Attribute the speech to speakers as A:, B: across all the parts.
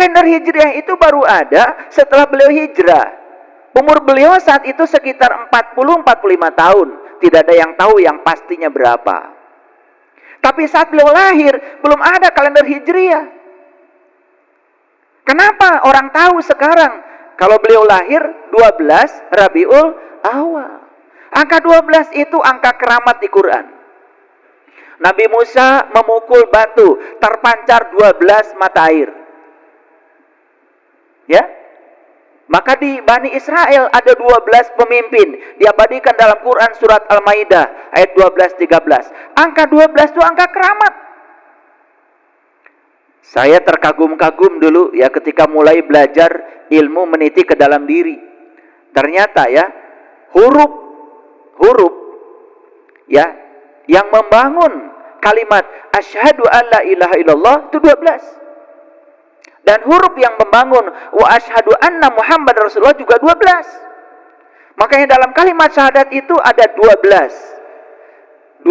A: Kalender Hijriah itu baru ada setelah beliau hijrah. Umur beliau saat itu sekitar 40-45 tahun. Tidak ada yang tahu yang pastinya berapa. Tapi saat beliau lahir, belum ada kalender Hijriah. Kenapa orang tahu sekarang? Kalau beliau lahir 12 Rabiul Awal. Angka 12 itu angka keramat di Quran. Nabi Musa memukul batu, terpancar 12 mata air. Ya? Maka di Bani Israel ada 12 pemimpin. Diabadikan dalam Quran surat Al-Maidah ayat 12-13. Angka 12 itu angka keramat. Saya terkagum-kagum dulu ya ketika mulai belajar ilmu meniti ke dalam diri. Ternyata ya, huruf ya yang membangun kalimat asyhadu alla ilaha illallah itu 12. Dan huruf yang membangun wa asyhadu anna Muhammad Rasulullah juga 12. Makanya dalam kalimat syahadat itu ada 12.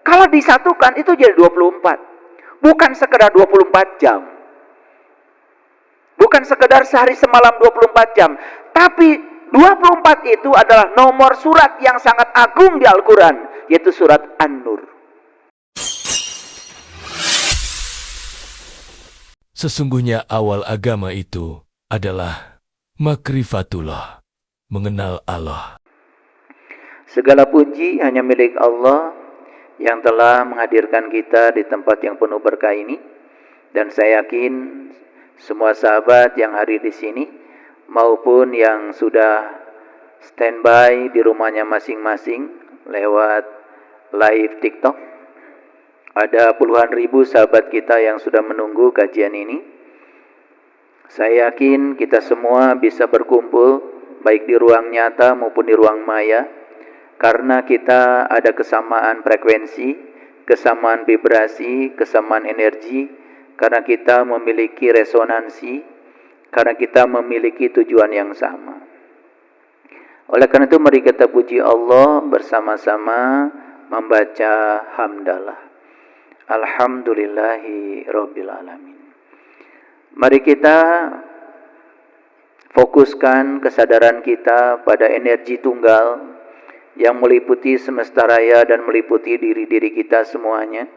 A: Kalau disatukan itu jadi 24. Bukan sekedar 24 jam. Bukan sekedar sehari semalam 24 jam. Tapi 24 itu adalah nomor surat yang sangat agung di Al-Quran. Yaitu surat An-Nur.
B: Sesungguhnya awal agama itu adalah makrifatullah, mengenal Allah.
A: Segala puji hanya milik Allah yang telah menghadirkan kita di tempat yang penuh berkah ini. Dan saya yakin semua sahabat yang hadir di sini maupun yang sudah standby di rumahnya masing-masing lewat live TikTok. Ada puluhan ribu sahabat kita yang sudah menunggu kajian ini. Saya yakin kita semua bisa berkumpul baik di ruang nyata maupun di ruang maya karena kita ada kesamaan frekuensi, kesamaan vibrasi, kesamaan energi, karena kita memiliki resonansi, karena kita memiliki tujuan yang sama. Oleh karena itu mari kita puji Allah bersama-sama membaca hamdalah. Alhamdulillahi Rabbil Alamin. Mari kita fokuskan kesadaran kita pada energi tunggal yang meliputi semesta raya dan meliputi diri-diri kita semuanya.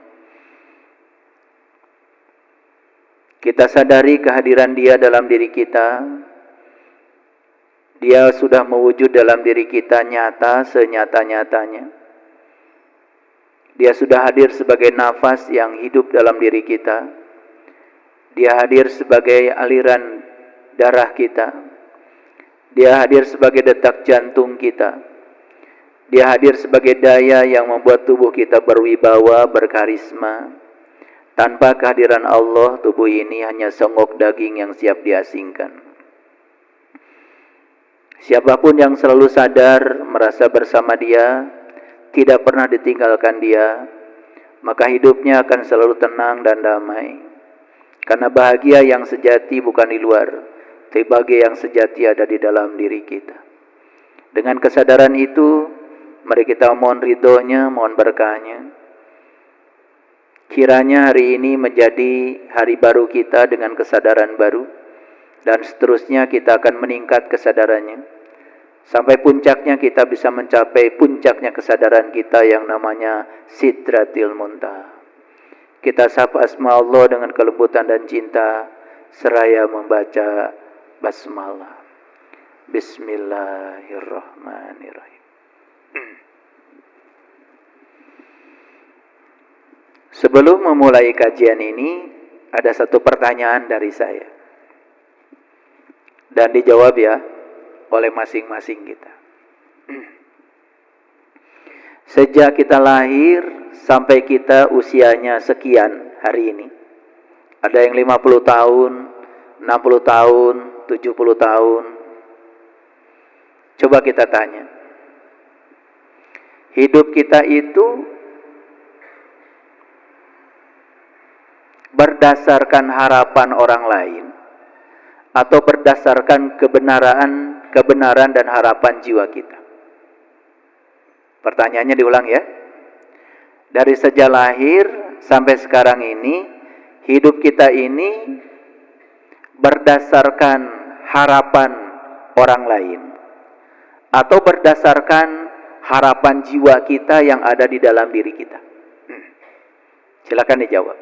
A: Kita sadari kehadiran Dia dalam diri kita. Dia sudah mewujud dalam diri kita nyata senyata-nyatanya. Dia sudah hadir sebagai nafas yang hidup dalam diri kita. Dia hadir sebagai aliran darah kita. Dia hadir sebagai detak jantung kita. Dia hadir sebagai daya yang membuat tubuh kita berwibawa, berkarisma. Tanpa kehadiran Allah, tubuh ini hanya songok daging yang siap diasingkan. Siapapun yang selalu sadar, merasa bersama Dia, tidak pernah ditinggalkan Dia, maka hidupnya akan selalu tenang dan damai. Karena bahagia yang sejati bukan di luar, tapi bahagia yang sejati ada di dalam diri kita. Dengan kesadaran itu, mari kita mohon ridhonya, mohon berkahnya. Kiranya hari ini menjadi hari baru kita dengan kesadaran baru, dan seterusnya kita akan meningkat kesadarannya. Sampai puncaknya kita bisa mencapai puncaknya kesadaran kita yang namanya Sidratil Muntaha. Kita sapa asma Allah dengan kelembutan dan cinta seraya membaca basmalah. Bismillahirrahmanirrahim. Sebelum memulai kajian ini, ada satu pertanyaan dari saya. Dan dijawab ya oleh masing-masing kita. Sejak kita lahir sampai kita usianya sekian hari ini. Ada yang 50 tahun, 60 tahun, 70 tahun. Coba kita tanya. Hidup kita itu berdasarkan harapan orang lain atau berdasarkan kebenaran dan harapan jiwa kita? Pertanyaannya diulang ya. Dari sejak lahir sampai sekarang ini, hidup kita ini berdasarkan harapan orang lain atau berdasarkan harapan jiwa kita yang ada di dalam diri kita? Silakan dijawab.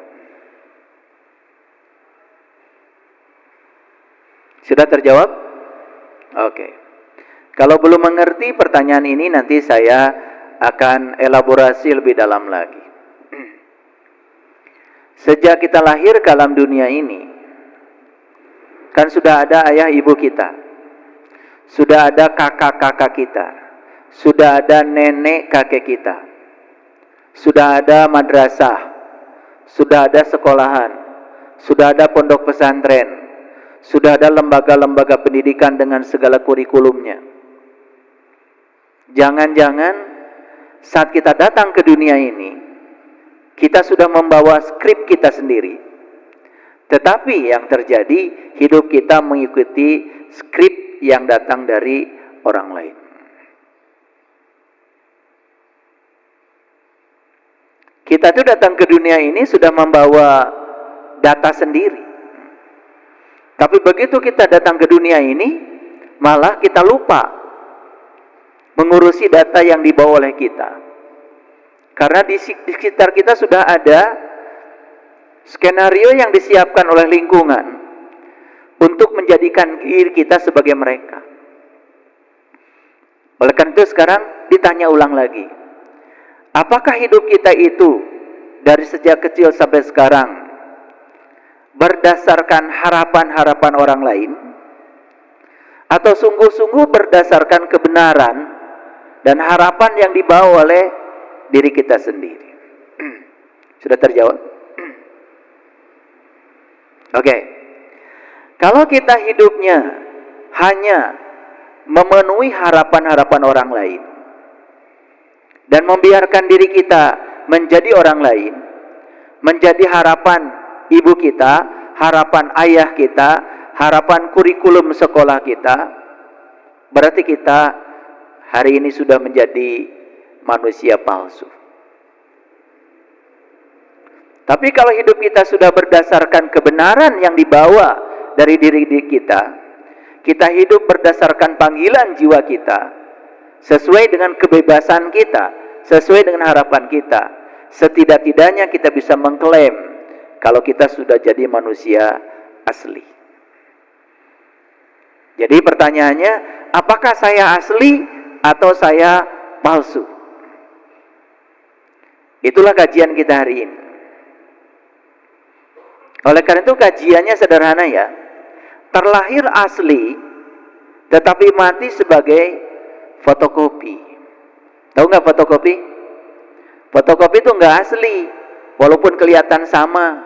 A: Sudah terjawab? Oke. Kalau belum mengerti pertanyaan ini, nanti saya akan elaborasi lebih dalam lagi. Sejak kita lahir ke alam dunia ini, kan sudah ada ayah ibu kita, sudah ada kakak-kakak kita, sudah ada nenek kakek kita, sudah ada madrasah, sudah ada sekolahan, sudah ada pondok pesantren, sudah ada lembaga-lembaga pendidikan dengan segala kurikulumnya. Jangan-jangan saat kita datang ke dunia ini, kita sudah membawa skrip kita sendiri. Tetapi yang terjadi, hidup kita mengikuti skrip yang datang dari orang lain. Kita tuh datang ke dunia ini sudah membawa data sendiri. Tapi begitu kita datang ke dunia ini, malah kita lupa mengurusi data yang dibawa oleh kita. Karena di sekitar kita sudah ada skenario yang disiapkan oleh lingkungan untuk menjadikan diri kita sebagai mereka. Oleh karena itu sekarang ditanya ulang lagi. Apakah hidup kita itu dari sejak kecil sampai sekarang berdasarkan harapan-harapan orang lain, atau sungguh-sungguh berdasarkan kebenaran dan harapan yang dibawa oleh diri kita sendiri? Sudah terjawab? Oke. Kalau kita hidupnya hanya memenuhi harapan-harapan orang lain dan membiarkan diri kita menjadi orang lain, menjadi harapan ibu kita, harapan ayah kita, harapan kurikulum sekolah kita, berarti kita hari ini sudah menjadi manusia palsu. Tapi kalau hidup kita sudah berdasarkan kebenaran yang dibawa dari diri kita, kita hidup berdasarkan panggilan jiwa kita, sesuai dengan kebebasan kita, sesuai dengan harapan kita, setidak-tidaknya kita bisa mengklaim kalau kita sudah jadi manusia asli. Jadi pertanyaannya, apakah saya asli atau saya palsu? Itulah kajian kita hari ini. Oleh karena itu kajiannya sederhana ya. Terlahir asli, tetapi mati sebagai fotokopi. Tahu nggak fotokopi? Fotokopi itu nggak asli, walaupun kelihatan sama.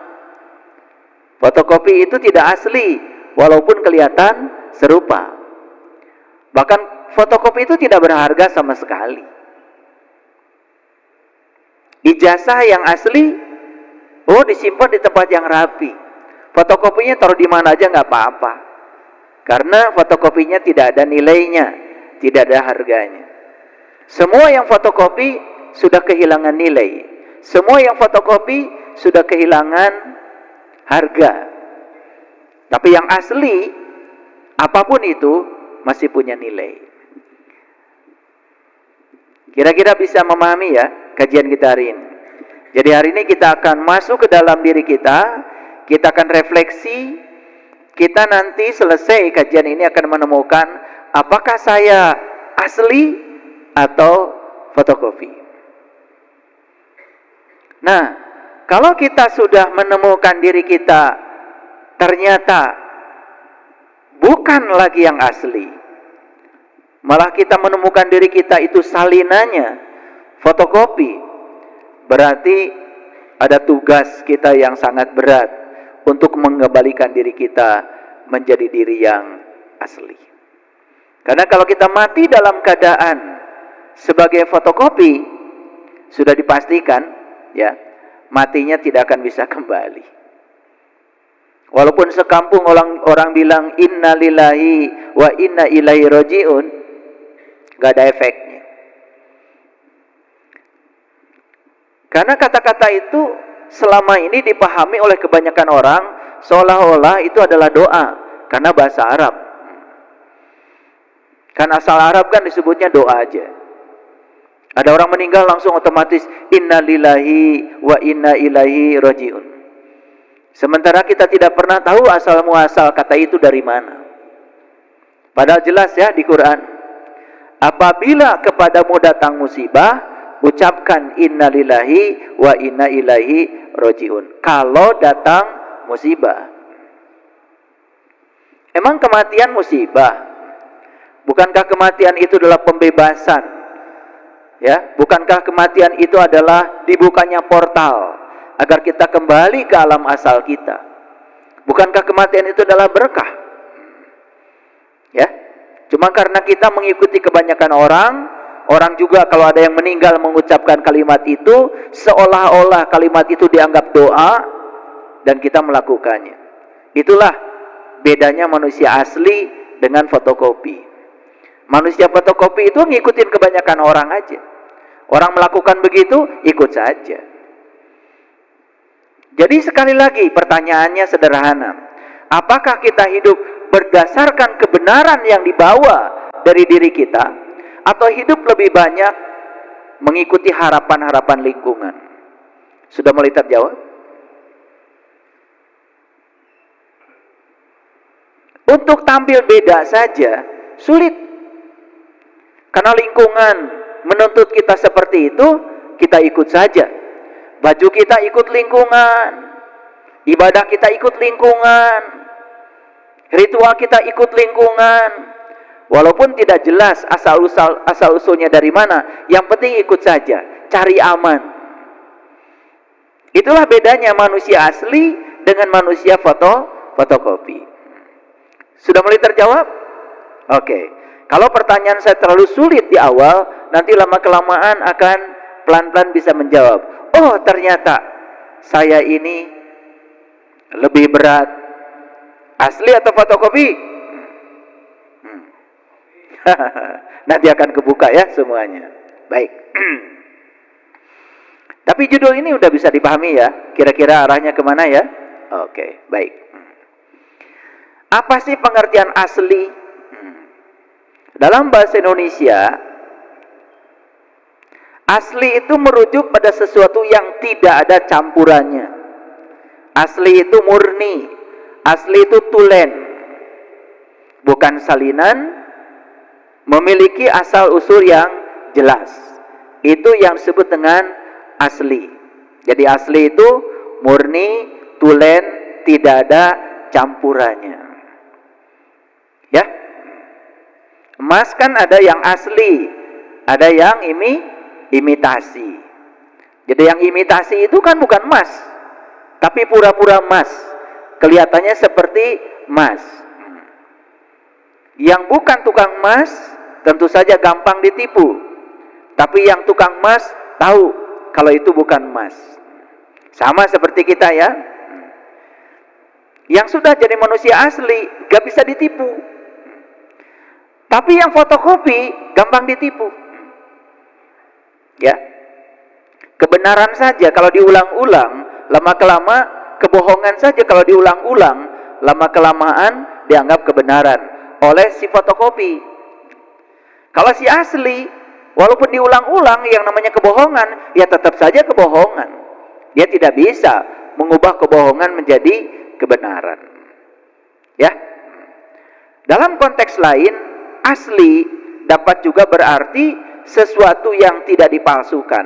A: Fotokopi itu tidak asli, walaupun kelihatan serupa. Bahkan fotokopi itu tidak berharga sama sekali. Ijazah yang asli, disimpan di tempat yang rapi. Fotokopinya taruh di mana aja nggak apa-apa. Karena fotokopinya tidak ada nilainya, tidak ada harganya. Semua yang fotokopi sudah kehilangan nilai. Semua yang fotokopi sudah kehilangan harga. Tapi yang asli, apapun itu, masih punya nilai. Kira-kira bisa memahami ya kajian kita hari ini. Jadi hari ini kita akan masuk ke dalam diri kita akan refleksi, kita nanti selesai kajian ini akan menemukan apakah saya asli atau fotokopi. Nah, kalau kita sudah menemukan diri kita ternyata bukan lagi yang asli, malah kita menemukan diri kita itu salinannya, fotokopi, berarti ada tugas kita yang sangat berat untuk mengembalikan diri kita menjadi diri yang asli. Karena kalau kita mati dalam keadaan sebagai fotokopi, sudah dipastikan ya, matinya tidak akan bisa kembali. Walaupun sekampung orang bilang inna lillahi wa inna ilaihi rajiun, gak ada efeknya. Karena kata-kata itu selama ini dipahami oleh kebanyakan orang seolah-olah itu adalah doa. karena bahasa Arab. Kan asal Arab kan disebutnya doa aja. Ada orang meninggal langsung otomatis inna lillahi wa inna ilaihi rajiun. Sementara kita tidak pernah tahu asal muasal kata itu dari mana. Padahal jelas ya di Quran. Apabila kepadamu datang musibah, ucapkan inna lillahi wa inna ilaihi rajiun. Kalau datang musibah. Emang kematian musibah? Bukankah kematian itu adalah pembebasan? Ya, bukankah kematian itu adalah dibukanya portal agar kita kembali ke alam asal kita? Bukankah kematian itu adalah berkah? Ya, cuma karena kita mengikuti kebanyakan orang juga kalau ada yang meninggal mengucapkan kalimat itu, seolah-olah kalimat itu dianggap doa dan kita melakukannya. Itulah bedanya manusia asli dengan fotokopi. Manusia fotokopi itu ngikutin kebanyakan orang aja. Orang melakukan begitu, ikut saja. Jadi sekali lagi pertanyaannya sederhana. Apakah kita hidup berdasarkan kebenaran yang dibawa dari diri kita, atau hidup lebih banyak mengikuti harapan-harapan lingkungan? Sudah mulai terjawab? Untuk tampil beda saja sulit. Karena lingkungan menuntut kita seperti itu, kita ikut saja. Baju kita ikut lingkungan, ibadah kita ikut lingkungan, ritual kita ikut lingkungan. Walaupun tidak jelas asal usulnya dari mana, yang penting ikut saja, cari aman. Itulah bedanya manusia asli dengan manusia fotokopi. Sudah mulai terjawab? Oke. Kalau pertanyaan saya terlalu sulit di awal, nanti lama-kelamaan akan pelan-pelan bisa menjawab. Oh, ternyata saya ini lebih berat. Asli atau fotokopi? Nanti akan kebuka ya semuanya. Baik. Tapi judul ini udah bisa dipahami ya. Kira-kira arahnya kemana ya? Oke, baik. Apa sih pengertian asli? Dalam bahasa Indonesia, asli itu merujuk pada sesuatu yang tidak ada campurannya. Asli itu murni, asli itu tulen, bukan salinan, memiliki asal usul yang jelas. Itu yang disebut dengan asli. Jadi asli itu murni, tulen, tidak ada campurannya. Ya. Emas kan ada yang asli, ada yang imitasi. Jadi yang imitasi itu kan bukan emas, tapi pura-pura emas. Kelihatannya seperti emas. Yang bukan tukang emas tentu saja gampang ditipu. Tapi yang tukang emas tahu kalau itu bukan emas. Sama seperti kita ya. Yang sudah jadi manusia asli gak bisa ditipu. Tapi yang fotokopi gampang ditipu. Ya. Kebenaran saja kalau diulang-ulang, lama-kelama kebohongan saja kalau diulang-ulang, lama-kelamaan dianggap kebenaran oleh si fotokopi. Kalau si asli, walaupun diulang-ulang yang namanya kebohongan, ya tetap saja kebohongan. Dia tidak bisa mengubah kebohongan menjadi kebenaran. Ya. Dalam konteks lain, asli dapat juga berarti sesuatu yang tidak dipalsukan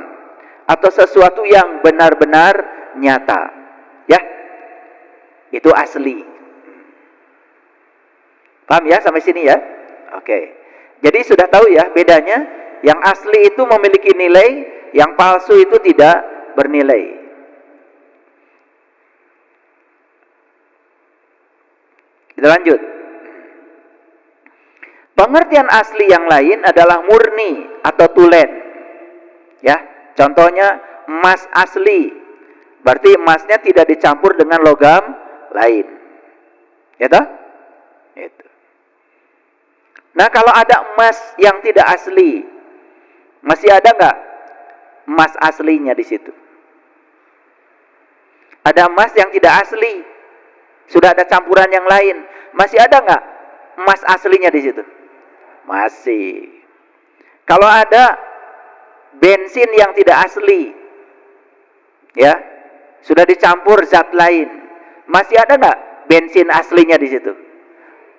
A: atau sesuatu yang benar-benar nyata. Ya. Itu asli. Paham ya sampai sini ya? Oke. Jadi sudah tahu ya bedanya, yang asli itu memiliki nilai, yang palsu itu tidak bernilai. Kita lanjut. Pengertian asli yang lain adalah murni atau tulen. Ya, contohnya emas asli. Berarti emasnya tidak dicampur dengan logam lain. Ya toh? Itu. Nah, kalau ada emas yang tidak asli, masih ada nggak emas aslinya di situ? Ada emas yang tidak asli, sudah ada campuran yang lain. masih ada nggak emas aslinya di situ? Masih. Kalau ada bensin yang tidak asli, ya, sudah dicampur zat lain, masih ada nggak bensin aslinya di situ?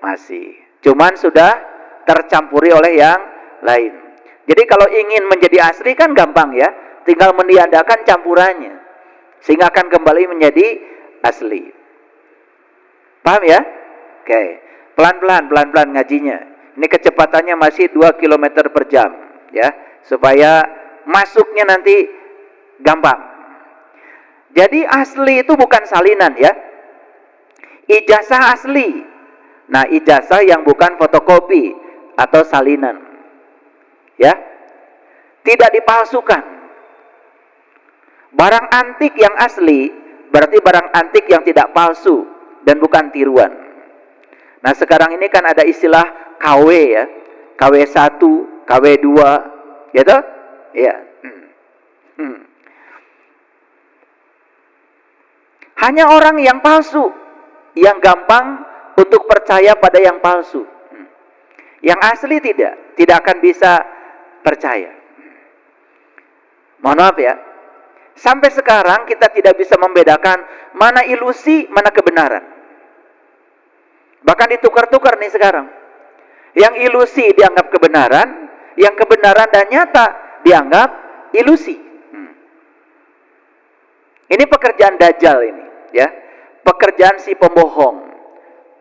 A: Masih. Cuman sudah tercampuri oleh yang lain. Jadi kalau ingin menjadi asli kan gampang ya, tinggal meniadakan campurannya, sehingga akan kembali menjadi asli. Paham ya? Oke. Pelan-pelan ngajinya. Ini kecepatannya masih 2 km per jam, ya, supaya masuknya nanti gampang. Jadi asli itu bukan salinan ya. Ijazah asli. Nah, ijazah yang bukan fotokopi atau salinan. Ya. Tidak dipalsukan. Barang antik yang asli berarti barang antik yang tidak palsu dan bukan tiruan. Nah, sekarang ini kan ada istilah KW ya. KW1, KW2, gitu? Iya. Hanya orang yang palsu yang gampang untuk percaya pada yang palsu. Yang asli tidak akan bisa percaya. Mohon maaf ya. Sampai sekarang kita tidak bisa membedakan mana ilusi, mana kebenaran. Bahkan ditukar-tukar nih sekarang. Yang ilusi dianggap kebenaran, yang kebenaran dan nyata dianggap ilusi. Ini pekerjaan Dajjal ini, ya. Pekerjaan si pembohong.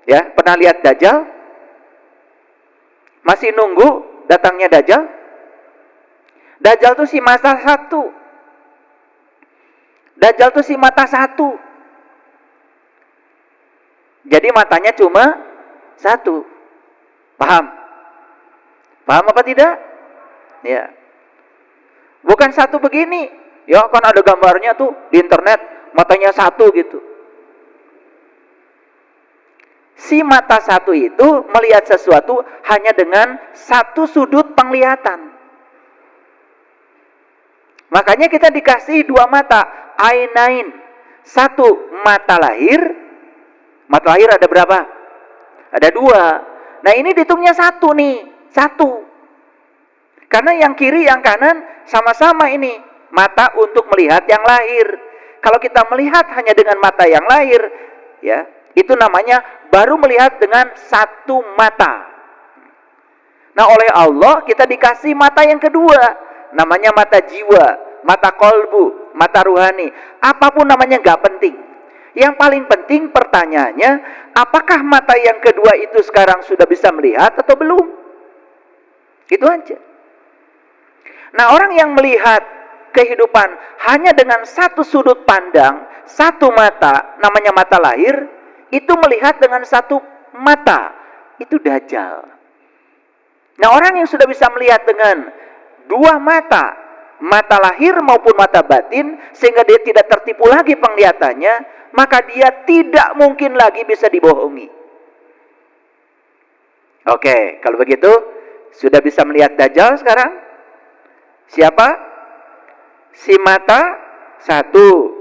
A: Ya, pernah lihat Dajjal? Masih nunggu datangnya Dajjal? Dajjal tuh si mata satu. Dajjal tuh si mata satu. Jadi matanya cuma satu. Paham? Paham apa tidak? Ya. Bukan satu begini. Ya kan ada gambarnya tuh di internet, matanya satu gitu. Si mata satu itu melihat sesuatu hanya dengan satu sudut penglihatan. Makanya kita dikasih dua mata, ainain. Satu mata lahir. Mata lahir ada berapa? Ada dua. Nah ini dihitungnya satu nih. Satu. Karena yang kiri, yang kanan sama-sama ini. Mata untuk melihat yang lahir. Kalau kita melihat hanya dengan mata yang lahir, ya, itu namanya baru melihat dengan satu mata. Nah oleh Allah kita dikasih mata yang kedua. Namanya mata jiwa, mata kolbu, mata ruhani. Apapun namanya gak penting. Yang paling penting pertanyaannya, apakah mata yang kedua itu sekarang sudah bisa melihat atau belum? Itu aja. Nah, orang yang melihat kehidupan hanya dengan satu sudut pandang, satu mata, namanya mata lahir, itu melihat dengan satu mata, itu Dajjal. Nah, orang yang sudah bisa melihat dengan dua mata, mata lahir maupun mata batin, sehingga dia tidak tertipu lagi penglihatannya, maka dia tidak mungkin lagi bisa dibohongi. Oke, kalau begitu sudah bisa melihat Dajjal sekarang? Siapa? Si mata satu,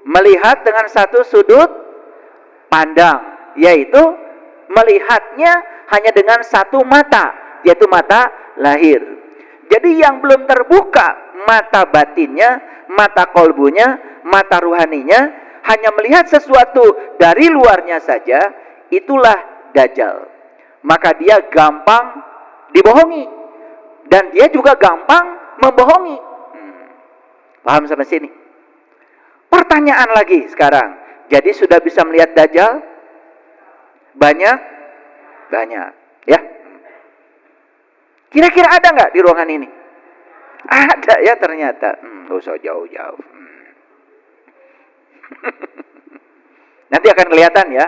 A: melihat dengan satu sudut pandang, yaitu melihatnya hanya dengan satu mata, yaitu mata lahir. Jadi yang belum terbuka mata batinnya, mata kolbunya, mata ruhaninya, hanya melihat sesuatu dari luarnya saja, itulah Dajjal. Maka dia gampang dibohongi. Dan dia juga gampang membohongi. Paham sampai sini? Pertanyaan lagi sekarang. Jadi sudah bisa melihat Dajjal? Banyak? Banyak. Ya. Kira-kira ada nggak di ruangan ini? Ada ya ternyata. Nggak usah jauh-jauh. Nanti akan kelihatan ya.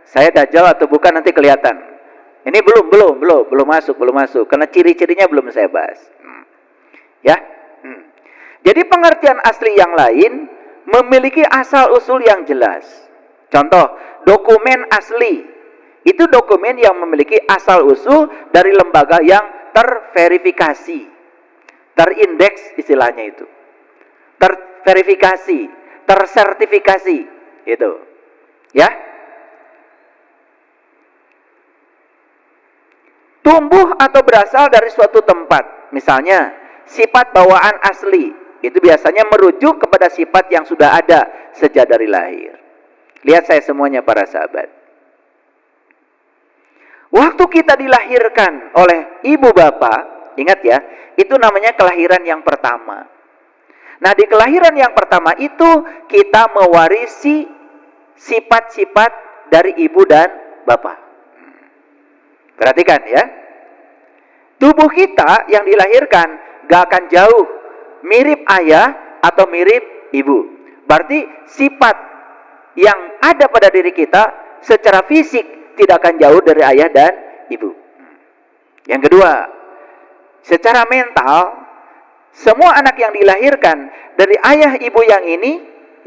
A: Saya Dajjal atau bukan nanti kelihatan. Ini belum masuk. Karena ciri-cirinya belum saya bahas. Ya. Jadi pengertian asli yang lain memiliki asal usul yang jelas. Contoh, dokumen asli. Itu dokumen yang memiliki asal usul dari lembaga yang terverifikasi. Terindeks istilahnya itu. Terverifikasi, tersertifikasi. Itu. Ya. tumbuh atau berasal dari suatu tempat. Misalnya, sifat bawaan asli. Itu biasanya merujuk kepada sifat yang sudah ada sejak dari lahir. Lihat saya semuanya para sahabat. Waktu kita dilahirkan oleh ibu bapak, ingat ya, itu namanya kelahiran yang pertama. Nah, di kelahiran yang pertama itu kita mewarisi sifat-sifat dari ibu dan bapak. Perhatikan ya. Tubuh kita yang dilahirkan gak akan jauh mirip ayah atau mirip ibu. Berarti sifat yang ada pada diri kita secara fisik tidak akan jauh dari ayah dan ibu. Yang kedua, secara mental, semua anak yang dilahirkan dari ayah ibu yang ini,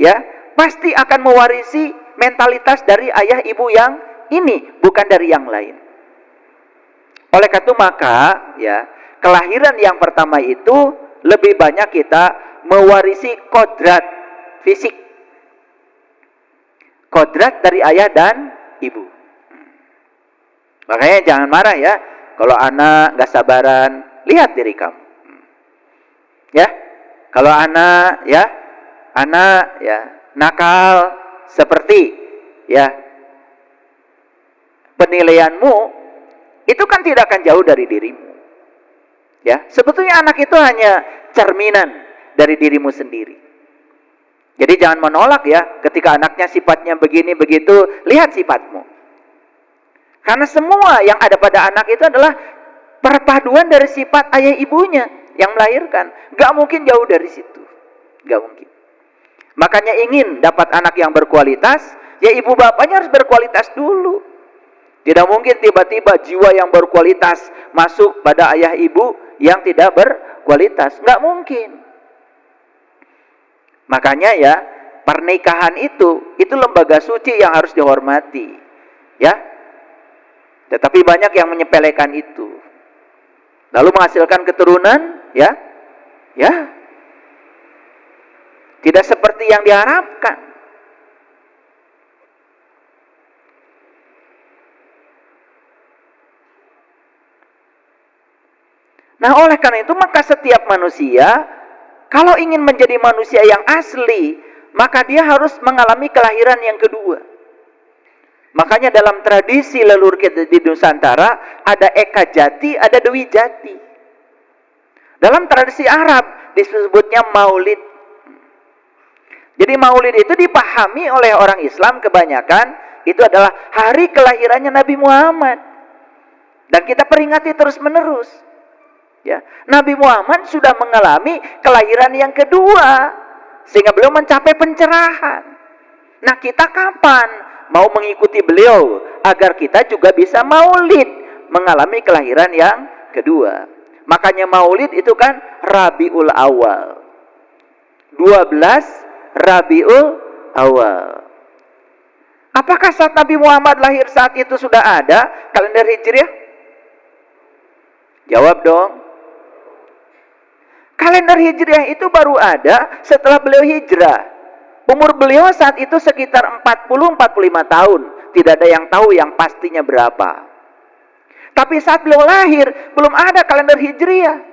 A: ya, pasti akan mewarisi mentalitas dari ayah ibu yang ini, bukan dari yang lain. Oleh karena itu maka, ya, kelahiran yang pertama itu lebih banyak kita mewarisi kodrat fisik, kodrat dari ayah dan ibu. Makanya jangan marah ya, kalau anak gak sabaran, lihat diri kamu. Ya, kalau anak ya nakal seperti ya penilaianmu, itu kan tidak akan jauh dari dirimu. Ya, sebetulnya anak itu hanya cerminan dari dirimu sendiri. Jadi jangan menolak ya, ketika anaknya sifatnya begini begitu, lihat sifatmu. Karena semua yang ada pada anak itu adalah perpaduan dari sifat ayah ibunya yang melahirkan. Gak mungkin jauh dari situ. Gak mungkin. Makanya ingin dapat anak yang berkualitas, ya ibu bapaknya harus berkualitas dulu. Tidak mungkin tiba-tiba jiwa yang berkualitas masuk pada ayah ibu yang tidak berkualitas. Gak mungkin. Makanya ya, pernikahan itu lembaga suci yang harus dihormati. Ya. Tetapi banyak yang menyepelekan itu. Lalu menghasilkan keturunan, ya. Tidak seperti yang diharapkan. Nah, oleh karena itu maka setiap manusia kalau ingin menjadi manusia yang asli, maka dia harus mengalami kelahiran yang kedua. Makanya dalam tradisi leluhur kita di Nusantara ada Eka Jati, ada Dewi Jati. Dalam tradisi Arab disebutnya Maulid. Jadi Maulid itu dipahami oleh orang Islam kebanyakan itu adalah hari kelahirannya Nabi Muhammad. Dan kita peringati terus-menerus. Ya, Nabi Muhammad sudah mengalami kelahiran yang kedua sehingga beliau mencapai pencerahan. Nah, kita kapan mau mengikuti beliau agar kita juga bisa maulid mengalami kelahiran yang kedua? Makanya maulid itu kan Rabiul Awal, 12 Rabiul Awal. Apakah saat Nabi Muhammad lahir saat itu sudah ada kalender Hijriah? Jawab dong. Kalender Hijriah itu baru ada setelah beliau hijrah. Umur beliau saat itu sekitar 40-45 tahun. Tidak ada yang tahu yang pastinya berapa. Tapi saat beliau lahir, belum ada kalender Hijriah.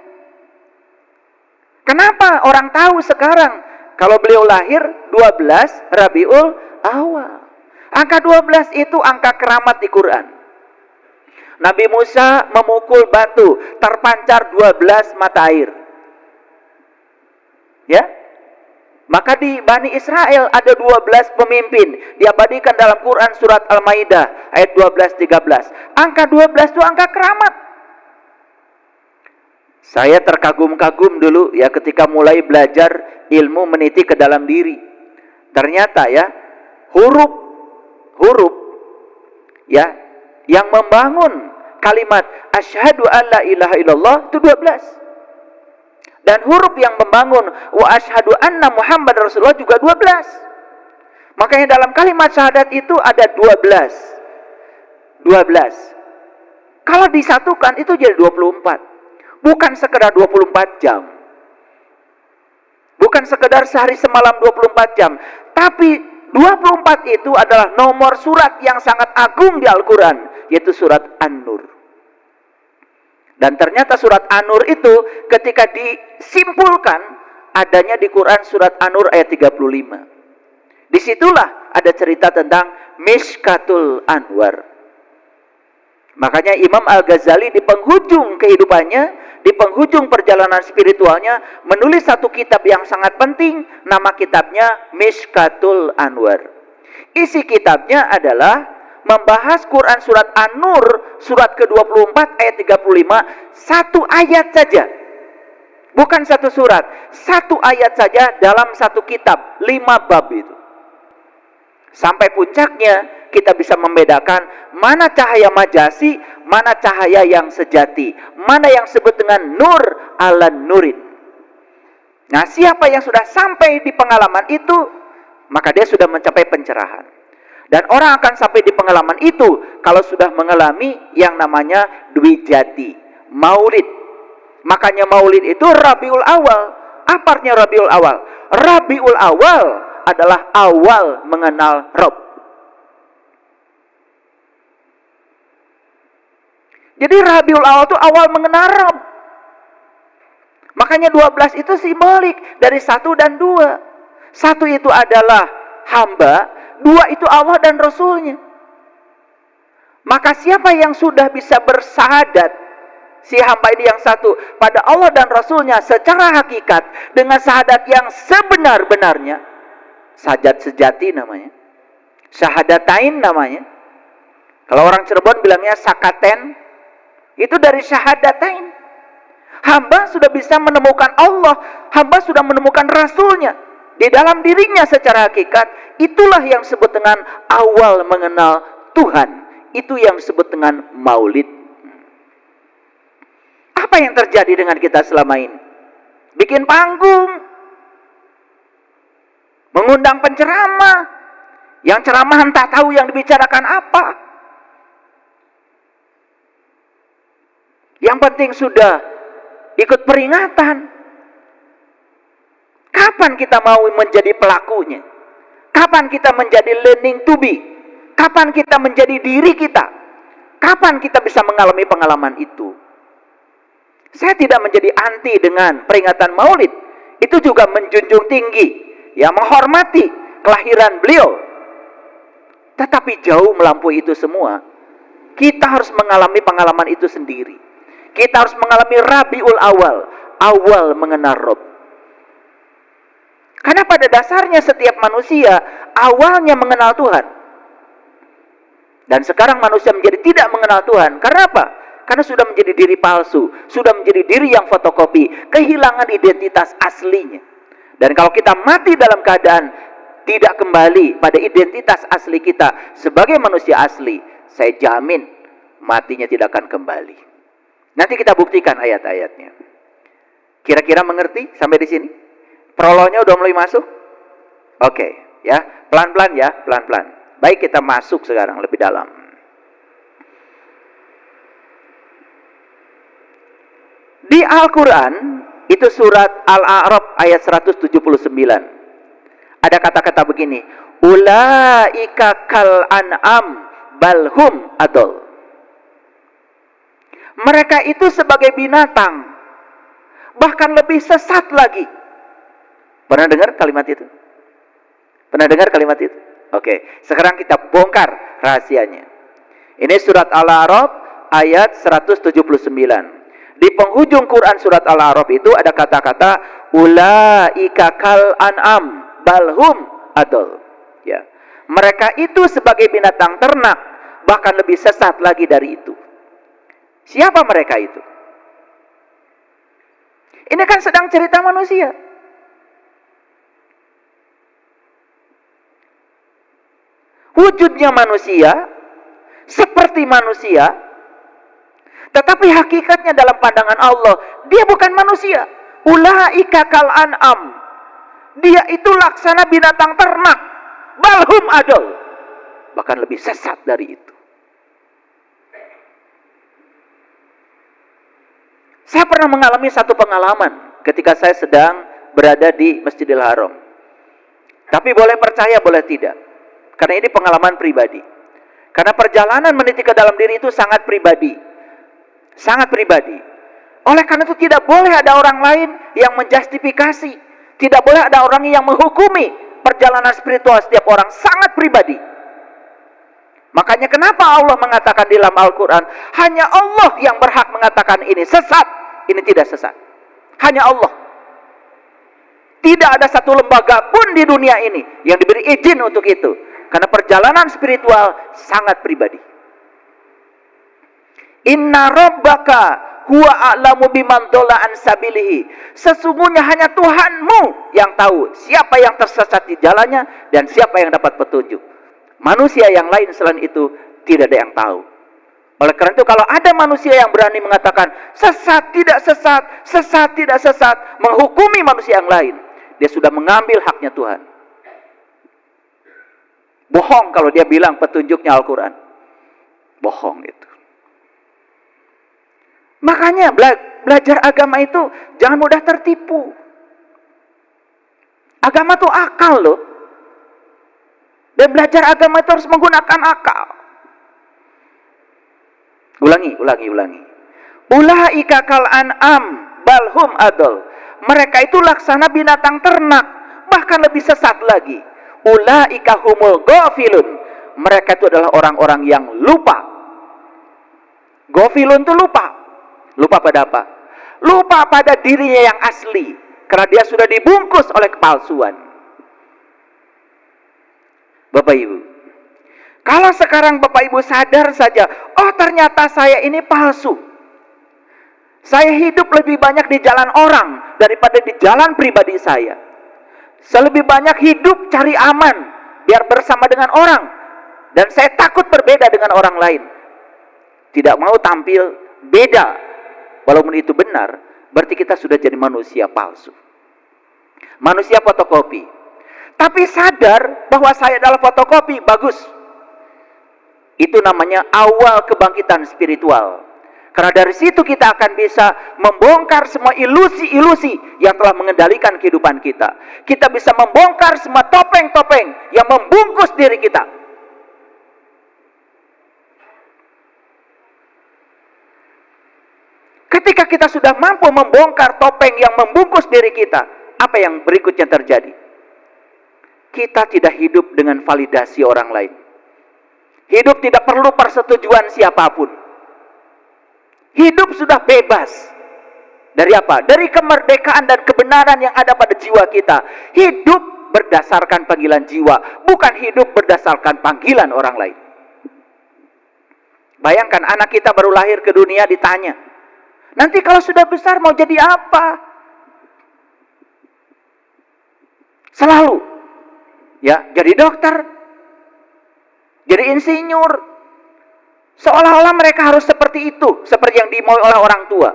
A: Kenapa orang tahu sekarang? Kalau beliau lahir 12 Rabiul Awal. Angka 12 itu angka keramat di Quran. Nabi Musa memukul batu, terpancar 12 mata air. Ya? Maka di Bani Israel ada 12 pemimpin. Diabadikan dalam Quran surat Al-Maidah ayat 12-13. Angka 12 itu angka keramat. Saya terkagum-kagum dulu ya ketika mulai belajar ilmu meniti ke dalam diri. Ternyata ya, huruf ya yang membangun kalimat asyhadu alla ilaha illallah itu 12. Dan huruf yang membangun wa asyhadu anna Muhammad Rasulullah juga 12. Makanya dalam kalimat syahadat itu ada 12. Kalau disatukan itu jadi 24. Bukan sekedar 24 jam. Bukan sekedar sehari semalam 24 jam. Tapi 24 itu adalah nomor surat yang sangat agung di Al-Quran. Yaitu surat An-Nur. Dan ternyata surat An-Nur itu ketika disimpulkan adanya di Quran surat An-Nur ayat 35. Disitulah ada cerita tentang Mishkatul Anwar. Makanya Imam Al-Ghazali di penghujung kehidupannya, di penghujung perjalanan spiritualnya, menulis satu kitab yang sangat penting. Nama kitabnya Mishkatul Anwar. Isi kitabnya adalah membahas Quran surat An-Nur, surat ke-24 ayat 35, satu ayat saja. Bukan satu surat, satu ayat saja dalam satu kitab, 5 bab itu. Sampai puncaknya kita bisa membedakan mana cahaya majasi, mana cahaya yang sejati, mana yang disebut dengan nur ala nurin. Nah, siapa yang sudah sampai di pengalaman itu, maka dia sudah mencapai pencerahan. Dan orang akan sampai di pengalaman itu kalau sudah mengalami yang namanya Dwijati, Maulid. Makanya Maulid itu Rabiul Awal. Apa artinya Rabiul Awal? Rabiul Awal adalah awal mengenal Rob. Jadi Rabiul Awal itu awal mengenal Rob. Makanya 12 itu simbolik dari 1 dan 2. 1 itu adalah hamba, 2 itu Allah dan Rasulnya. Maka siapa yang sudah bisa bersahadat, si hamba ini yang satu, pada Allah dan Rasulnya secara hakikat, dengan sahadat yang sebenar-benarnya, sahadat sejati namanya, syahadatain namanya. Kalau orang Cirebon bilangnya sakaten, itu dari syahadatain. Hamba sudah bisa menemukan Allah, hamba sudah menemukan Rasulnya di dalam dirinya secara hakikat. Itulah yang disebut dengan awal mengenal Tuhan. Itu yang disebut dengan Maulid. Apa yang terjadi dengan kita selama ini? Bikin panggung, mengundang penceramah, yang ceramah entah tahu yang dibicarakan apa. Yang penting sudah ikut peringatan. Kapan kita mau menjadi pelakunya? Kapan kita menjadi learning to be? Kapan kita menjadi diri kita? Kapan kita bisa mengalami pengalaman itu? Saya tidak menjadi anti dengan peringatan Maulid. Itu juga menjunjung tinggi, yang menghormati kelahiran beliau. Tetapi jauh melampaui itu semua, kita harus mengalami pengalaman itu sendiri. Kita harus mengalami Rabiul Awal, awal mengenal Rob. Karena pada dasarnya setiap manusia awalnya mengenal Tuhan. Dan sekarang manusia menjadi tidak mengenal Tuhan. Karena apa? Karena sudah menjadi diri palsu, sudah menjadi diri yang fotokopi, kehilangan identitas aslinya. Dan kalau kita mati dalam keadaan tidak kembali pada identitas asli kita sebagai manusia asli, saya jamin matinya tidak akan kembali. Nanti kita buktikan ayat-ayatnya. Kira-kira mengerti sampai di sini? Prolognya udah mulai masuk? Oke, ya. Pelan-pelan ya, pelan-pelan. Baik, kita masuk sekarang lebih dalam. Di Al-Quran, itu surat Al-A'raf ayat 179. Ada kata-kata begini. Ulaika kal an'am balhum adol. Mereka itu sebagai binatang, bahkan lebih sesat lagi. Pernah dengar kalimat itu? Pernah dengar kalimat itu? Oke, sekarang kita bongkar rahasianya. Ini surat Al-A'raf ayat 179. Di penghujung Quran surat Al-A'raf itu ada kata-kata ulaika kal an'am balhum adol. Ya. Mereka itu sebagai binatang ternak, bahkan lebih sesat lagi dari itu. Siapa mereka itu? Ini kan sedang cerita manusia. Wujudnya manusia, seperti manusia, tetapi hakikatnya dalam pandangan Allah, dia bukan manusia. Ulaika kal an'am. Dia itu laksana binatang ternak. Balhum adol. Bahkan lebih sesat dari itu. Saya pernah mengalami satu pengalaman ketika saya sedang berada di Masjidil Haram. Tapi boleh percaya, boleh tidak. Karena ini pengalaman pribadi. Karena perjalanan meniti ke dalam diri itu sangat pribadi. Sangat pribadi. Oleh karena itu tidak boleh ada orang lain yang menjustifikasi. Tidak boleh ada orang yang menghukumi perjalanan spiritual setiap orang. Sangat pribadi. Makanya kenapa Allah mengatakan di dalam Al-Quran, hanya Allah yang berhak mengatakan ini sesat, ini tidak sesat. Hanya Allah. Tidak ada satu lembaga pun di dunia ini yang diberi izin untuk itu. Karena perjalanan spiritual sangat pribadi. Inna rabbaka huwa a'lamu biman dhalla an sabilihi. Sesungguhnya hanya Tuhanmu yang tahu siapa yang tersesat di jalannya dan siapa yang dapat petunjuk. Manusia yang lain selain itu tidak ada yang tahu. Oleh karena itu kalau ada manusia yang berani mengatakan sesat tidak sesat, sesat tidak sesat, menghukumi manusia yang lain, dia sudah mengambil haknya Tuhan. Bohong kalau dia bilang petunjuknya Al-Quran. Bohong itu. Makanya belajar agama itu jangan mudah tertipu. Agama itu akal loh. Dan belajar agama itu harus menggunakan akal. Ulangi. Ulaika kal an'am balhum adol. Mereka itu laksana binatang ternak, bahkan lebih sesat lagi. Ulaika humul ghafilun. Mereka itu adalah orang-orang yang lupa. Ghafilun itu lupa. Lupa pada apa? Lupa pada dirinya yang asli. Karena dia sudah dibungkus oleh kepalsuan. Bapak Ibu, kalau sekarang Bapak Ibu sadar saja, oh ternyata saya ini palsu. Saya hidup lebih banyak di jalan orang daripada di jalan pribadi saya. Selebih banyak hidup cari aman, biar bersama dengan orang. Dan saya takut berbeda dengan orang lain. Tidak mau tampil beda. Walaupun itu benar, berarti kita sudah jadi manusia palsu. Manusia fotokopi. Tapi sadar bahwa saya adalah fotokopi, bagus. Itu namanya awal kebangkitan spiritual. Karena dari situ kita akan bisa membongkar semua ilusi-ilusi yang telah mengendalikan kehidupan kita. Kita bisa membongkar semua topeng-topeng yang membungkus diri kita. Ketika kita sudah mampu membongkar topeng yang membungkus diri kita, apa yang berikutnya terjadi? Kita tidak hidup dengan validasi orang lain. Hidup tidak perlu persetujuan siapapun. Hidup sudah bebas. Dari apa? Dari kemerdekaan dan kebenaran yang ada pada jiwa kita. Hidup berdasarkan panggilan jiwa, bukan hidup berdasarkan panggilan orang lain. Bayangkan anak kita baru lahir ke dunia ditanya, nanti kalau sudah besar mau jadi apa? Selalu ya, jadi dokter, jadi insinyur. Seolah-olah mereka harus seperti itu, seperti yang dimau oleh orang tua.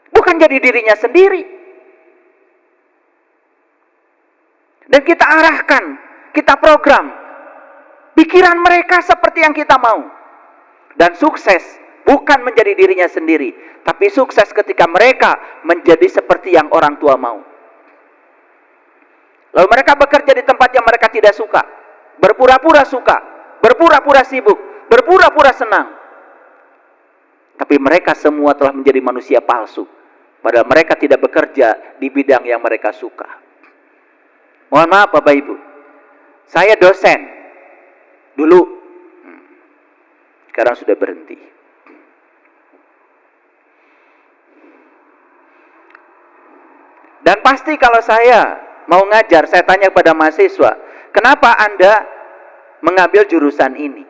A: Bukan jadi dirinya sendiri. Dan kita arahkan, kita program pikiran mereka seperti yang kita mau. Dan sukses bukan menjadi dirinya sendiri, tapi sukses ketika mereka menjadi seperti yang orang tua mau. Lalu mereka bekerja di tempat yang mereka tidak suka. Berpura-pura suka. Berpura-pura sibuk. Berpura-pura senang. Tapi mereka semua telah menjadi manusia palsu. Padahal mereka tidak bekerja di bidang yang mereka suka. Mohon maaf Bapak Ibu. Saya dosen. Dulu. Sekarang sudah berhenti. Dan pasti kalau saya mau ngajar, saya tanya kepada mahasiswa, kenapa Anda mengambil jurusan ini?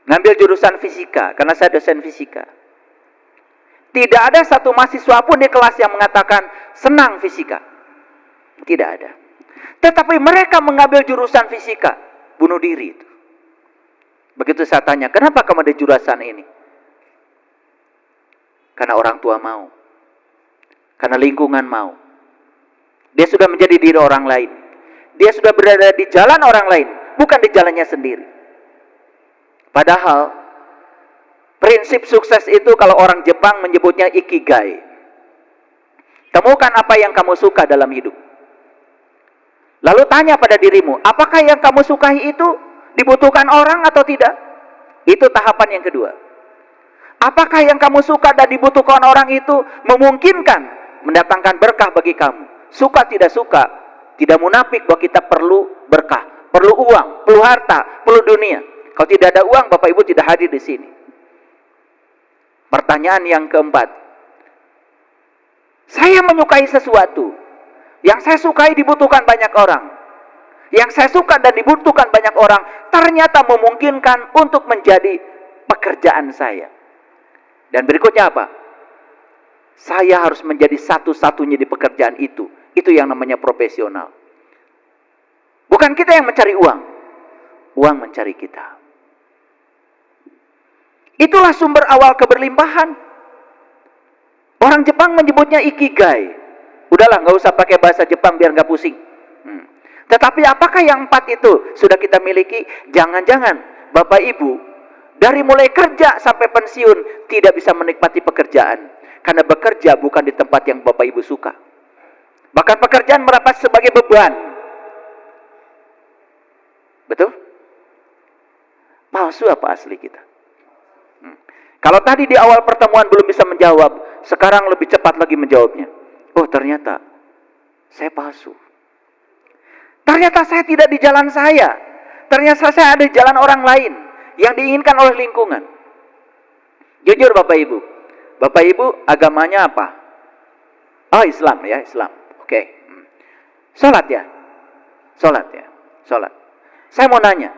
A: Ngambil jurusan fisika, karena saya dosen fisika. Tidak ada satu mahasiswa pun di kelas yang mengatakan senang fisika. Tidak ada. Tetapi mereka mengambil jurusan fisika, bunuh diri itu. Begitu saya tanya, kenapa kamu ada jurusan ini? Karena orang tua mau. Karena lingkungan mau. Dia sudah menjadi diri orang lain. Dia sudah berada di jalan orang lain, bukan di jalannya sendiri. Padahal prinsip sukses itu kalau orang Jepang menyebutnya ikigai. Temukan apa yang kamu suka dalam hidup. Lalu tanya pada dirimu, apakah yang kamu sukai itu dibutuhkan orang atau tidak? Itu tahapan yang kedua. Apakah yang kamu suka dan dibutuhkan orang itu memungkinkan mendatangkan berkah bagi kamu? Suka tidak suka, tidak munafik bahwa kita perlu berkah, perlu uang, perlu harta, perlu dunia. Kalau tidak ada uang, Bapak Ibu tidak hadir di sini. Pertanyaan yang keempat, saya menyukai sesuatu, yang saya sukai dibutuhkan banyak orang. Yang saya suka dan dibutuhkan banyak orang, ternyata memungkinkan untuk menjadi pekerjaan saya. Dan berikutnya apa? Saya harus menjadi satu-satunya di pekerjaan itu. Itu yang namanya profesional. Bukan kita yang mencari uang. Uang mencari kita. Itulah sumber awal keberlimpahan. Orang Jepang menyebutnya ikigai. Udahlah, nggak usah pakai bahasa Jepang biar nggak pusing. Tetapi apakah yang 4 itu sudah kita miliki? Jangan-jangan Bapak Ibu dari mulai kerja sampai pensiun tidak bisa menikmati pekerjaan. Karena bekerja bukan di tempat yang Bapak Ibu suka. Bahkan pekerjaan merapat sebagai beban. Betul? Palsu apa asli kita? Kalau tadi di awal pertemuan belum bisa menjawab, sekarang lebih cepat lagi menjawabnya. Oh, ternyata saya palsu. Ternyata saya tidak di jalan saya. Ternyata saya ada di jalan orang lain yang diinginkan oleh lingkungan. Jujur Bapak Ibu. Bapak Ibu agamanya apa? Oh, Islam ya, Islam. Oke. Salat ya? Salat ya? Salat. Saya mau nanya.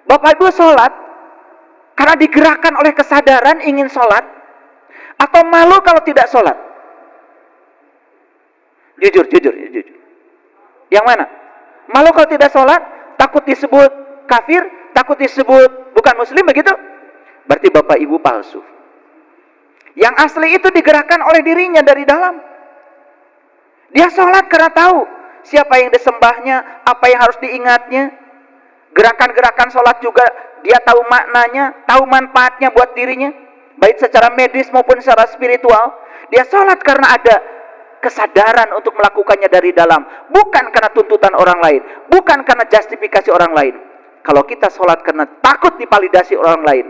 A: Bapak Ibu salat karena digerakkan oleh kesadaran ingin salat atau malu kalau tidak salat? Jujur. Yang mana? Malu kalau tidak sholat, takut disebut kafir, takut disebut bukan muslim, begitu? Berarti Bapak Ibu palsu. Yang asli itu digerakkan oleh dirinya dari dalam. Dia sholat karena tahu siapa yang disembahnya, apa yang harus diingatnya. Gerakan-gerakan sholat juga dia tahu maknanya, tahu manfaatnya buat dirinya, baik secara medis maupun secara spiritual. Dia sholat karena ada kesadaran untuk melakukannya dari dalam, bukan karena tuntutan orang lain, bukan karena justifikasi orang lain. Kalau kita sholat karena takut divalidasi orang lain,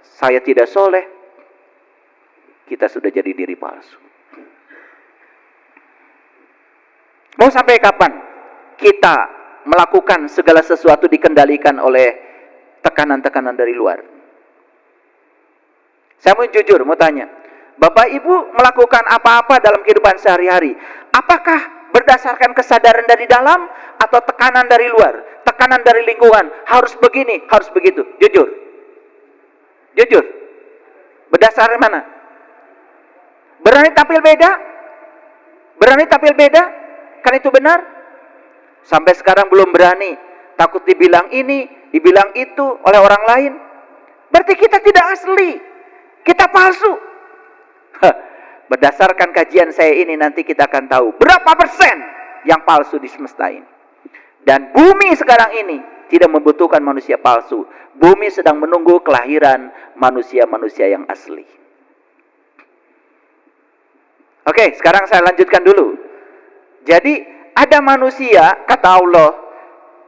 A: saya tidak soleh, kita sudah jadi diri palsu. Mau sampai kapan kita melakukan segala sesuatu dikendalikan oleh tekanan-tekanan dari luar? Saya mau jujur, mau tanya, Bapak Ibu melakukan apa-apa dalam kehidupan sehari-hari, apakah berdasarkan kesadaran dari dalam atau tekanan dari luar, tekanan dari lingkungan, harus begini, harus begitu? Jujur. Berdasarkan mana? Berani tampil beda? Kan itu benar? Sampai sekarang belum berani, takut dibilang ini, dibilang itu oleh orang lain. Berarti kita tidak asli, kita palsu. Berdasarkan kajian saya ini nanti kita akan tahu berapa persen yang palsu di semesta ini. Dan bumi sekarang ini tidak membutuhkan manusia palsu. Bumi sedang menunggu kelahiran manusia-manusia yang asli. Oke, sekarang saya lanjutkan dulu. Jadi ada manusia, kata Allah,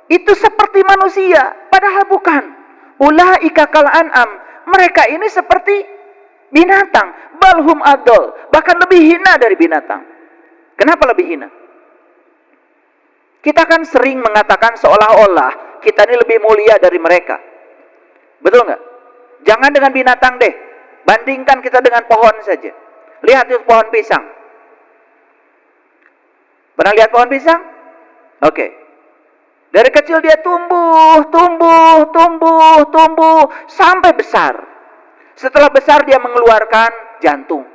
A: itu seperti manusia, padahal bukan. Ulaika kal an'am, mereka ini seperti binatang, balhum adol, bahkan lebih hina dari binatang. Kenapa lebih hina? Kita kan sering mengatakan seolah-olah kita ini lebih mulia dari mereka. Betul nggak? Jangan dengan binatang deh, bandingkan kita dengan pohon saja. Lihat itu pohon pisang. Pernah lihat pohon pisang? Oke. Dari kecil dia tumbuh sampai besar. Setelah besar dia mengeluarkan jantung.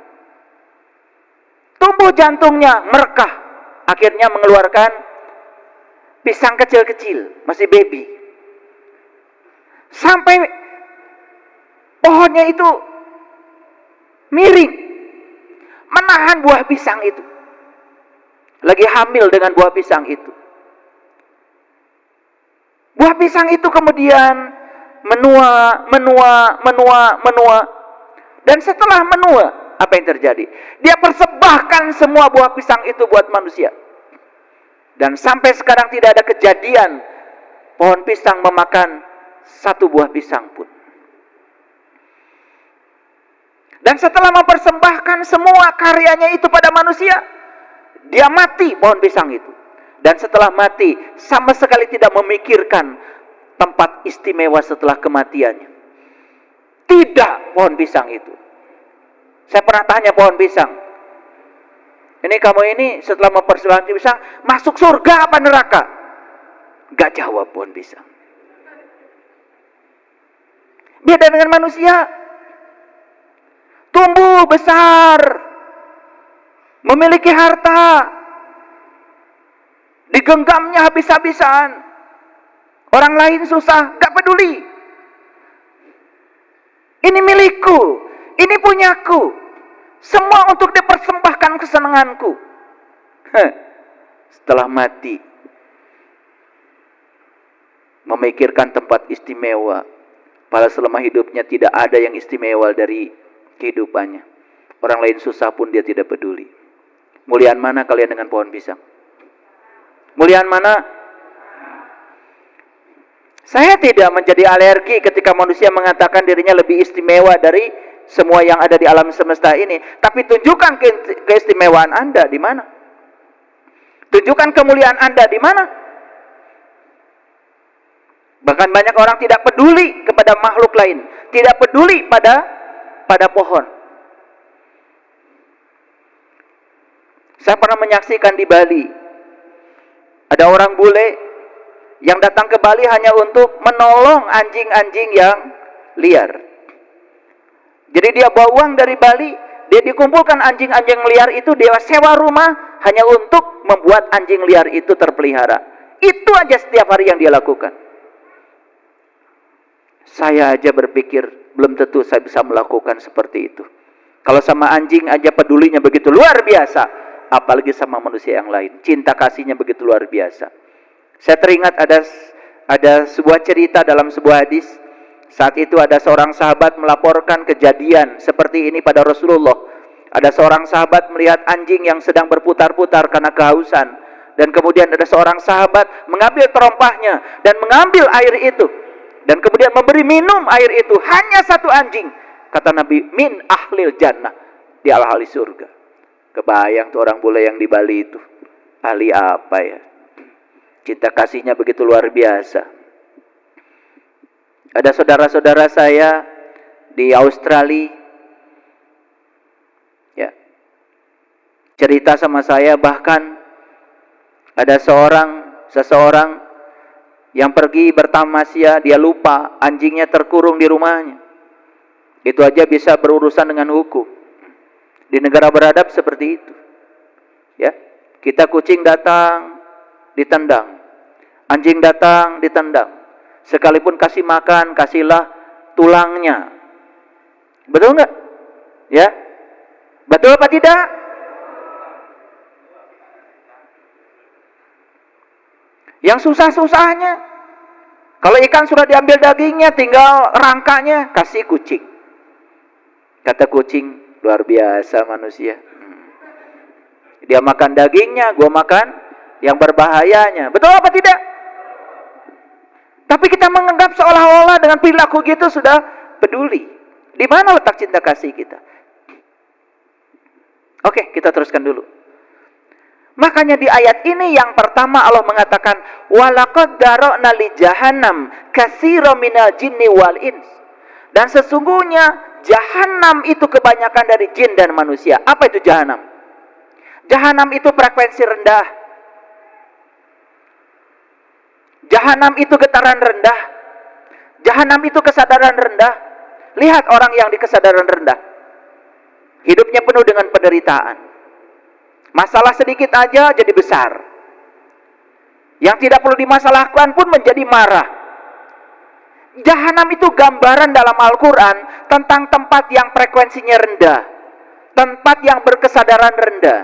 A: Tumbuh jantungnya merekah. Akhirnya mengeluarkan pisang kecil-kecil, masih baby. Sampai pohonnya itu miring, menahan buah pisang itu. Lagi hamil dengan buah pisang itu. Buah pisang itu kemudian menua. Dan setelah menua, apa yang terjadi? Dia persembahkan semua buah pisang itu buat manusia. Dan sampai sekarang tidak ada kejadian pohon pisang memakan satu buah pisang pun. Dan setelah mempersembahkan semua karyanya itu pada manusia, dia mati pohon pisang itu. Dan setelah mati, sama sekali tidak memikirkan tempat istimewa setelah kematiannya. Tidak pohon pisang itu. Saya pernah tanya pohon pisang, ini kamu ini setelah mempersembahkan pisang, masuk surga apa neraka? Gak jawab pohon pisang. Beda dengan manusia. Tumbuh besar, memiliki harta, digenggamnya habis-habisan. Orang lain susah, gak peduli. Ini milikku, ini punyaku. Semua untuk dipersembahkan kesenanganku. Setelah mati, memikirkan tempat istimewa. Padahal selama hidupnya tidak ada yang istimewa dari kehidupannya. Orang lain susah pun dia tidak peduli. Muliaan mana kalian dengan pohon pisang? Muliaan mana? Saya tidak menjadi alergi ketika manusia mengatakan dirinya lebih istimewa dari semua yang ada di alam semesta ini. Tapi tunjukkan keistimewaan Anda di mana? Tunjukkan kemuliaan Anda di mana? Bahkan banyak orang tidak peduli kepada makhluk lain, tidak peduli pada pohon. Saya pernah menyaksikan di Bali, ada orang bule yang datang ke Bali hanya untuk menolong anjing-anjing yang liar. Jadi dia bawa uang dari Bali, dia dikumpulkan anjing-anjing liar itu, dia sewa rumah hanya untuk membuat anjing liar itu terpelihara. Itu aja setiap hari yang dia lakukan. Saya aja berpikir, belum tentu saya bisa melakukan seperti itu. Kalau sama anjing aja pedulinya begitu luar biasa, apalagi sama manusia yang lain. Cinta kasihnya begitu luar biasa. Saya teringat ada sebuah cerita dalam sebuah hadis. Saat itu ada seorang sahabat melaporkan kejadian seperti ini pada Rasulullah. Ada seorang sahabat melihat anjing yang sedang berputar-putar karena kehausan. Dan kemudian ada seorang sahabat mengambil terompahnya dan mengambil air itu. Dan kemudian memberi minum air itu hanya satu anjing. Kata Nabi, min ahlil jannah, di ahli surga. Kebayang tuh orang bule yang di Bali itu. Ahli apa ya? Cinta kasihnya begitu luar biasa. Ada saudara-saudara saya di Australia, ya, cerita sama saya, bahkan ada seseorang yang pergi bertamasya, dia lupa anjingnya terkurung di rumahnya. Itu aja bisa berurusan dengan hukum. Di negara beradab seperti itu. Ya, kita kucing datang ditendang, anjing datang ditendang. Sekalipun kasih makan, kasihlah tulangnya. Betul enggak? Ya. Betul apa tidak? Yang susah-susahnya, kalau ikan sudah diambil dagingnya, tinggal rangkanya, kasih kucing. Kata kucing, luar biasa manusia. Dia makan dagingnya, gua makan yang berbahayanya. Betul apa tidak? Tapi kita menganggap seolah-olah dengan perilaku gitu sudah peduli. Di mana letak cinta kasih kita? Oke, kita teruskan dulu. Makanya di ayat ini yang pertama Allah mengatakan, walaqad dara'na li jahannam katsiran minal jinni wal ins. Dan sesungguhnya Jahanam itu kebanyakan dari jin dan manusia. Apa itu Jahanam? Jahanam itu frekuensi rendah. Jahanam itu getaran rendah. Jahanam itu kesadaran rendah. Lihat orang yang di kesadaran rendah, hidupnya penuh dengan penderitaan. Masalah sedikit aja jadi besar. Yang tidak perlu dimasalahkan pun menjadi marah. Jahanam itu gambaran dalam Al-Quran tentang tempat yang frekuensinya rendah, tempat yang berkesadaran rendah.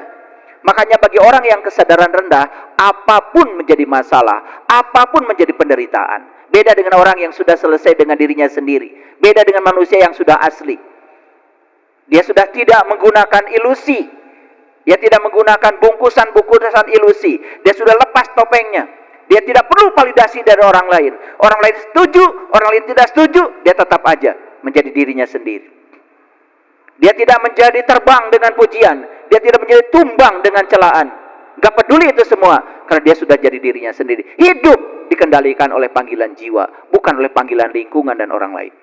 A: Makanya bagi orang yang kesadaran rendah, apapun menjadi masalah, apapun menjadi penderitaan. Beda dengan orang yang sudah selesai dengan dirinya sendiri. Beda dengan manusia yang sudah asli. Dia sudah tidak menggunakan ilusi. Dia tidak menggunakan bungkusan-bungkusan ilusi. Dia sudah lepas topengnya. Dia tidak perlu validasi dari orang lain. Orang lain setuju, orang lain tidak setuju, dia tetap aja menjadi dirinya sendiri. Dia tidak menjadi terbang dengan pujian. Dia tidak menjadi tumbang dengan celaan. Gak peduli itu semua. Karena dia sudah jadi dirinya sendiri. Hidup dikendalikan oleh panggilan jiwa. Bukan oleh panggilan lingkungan dan orang lain.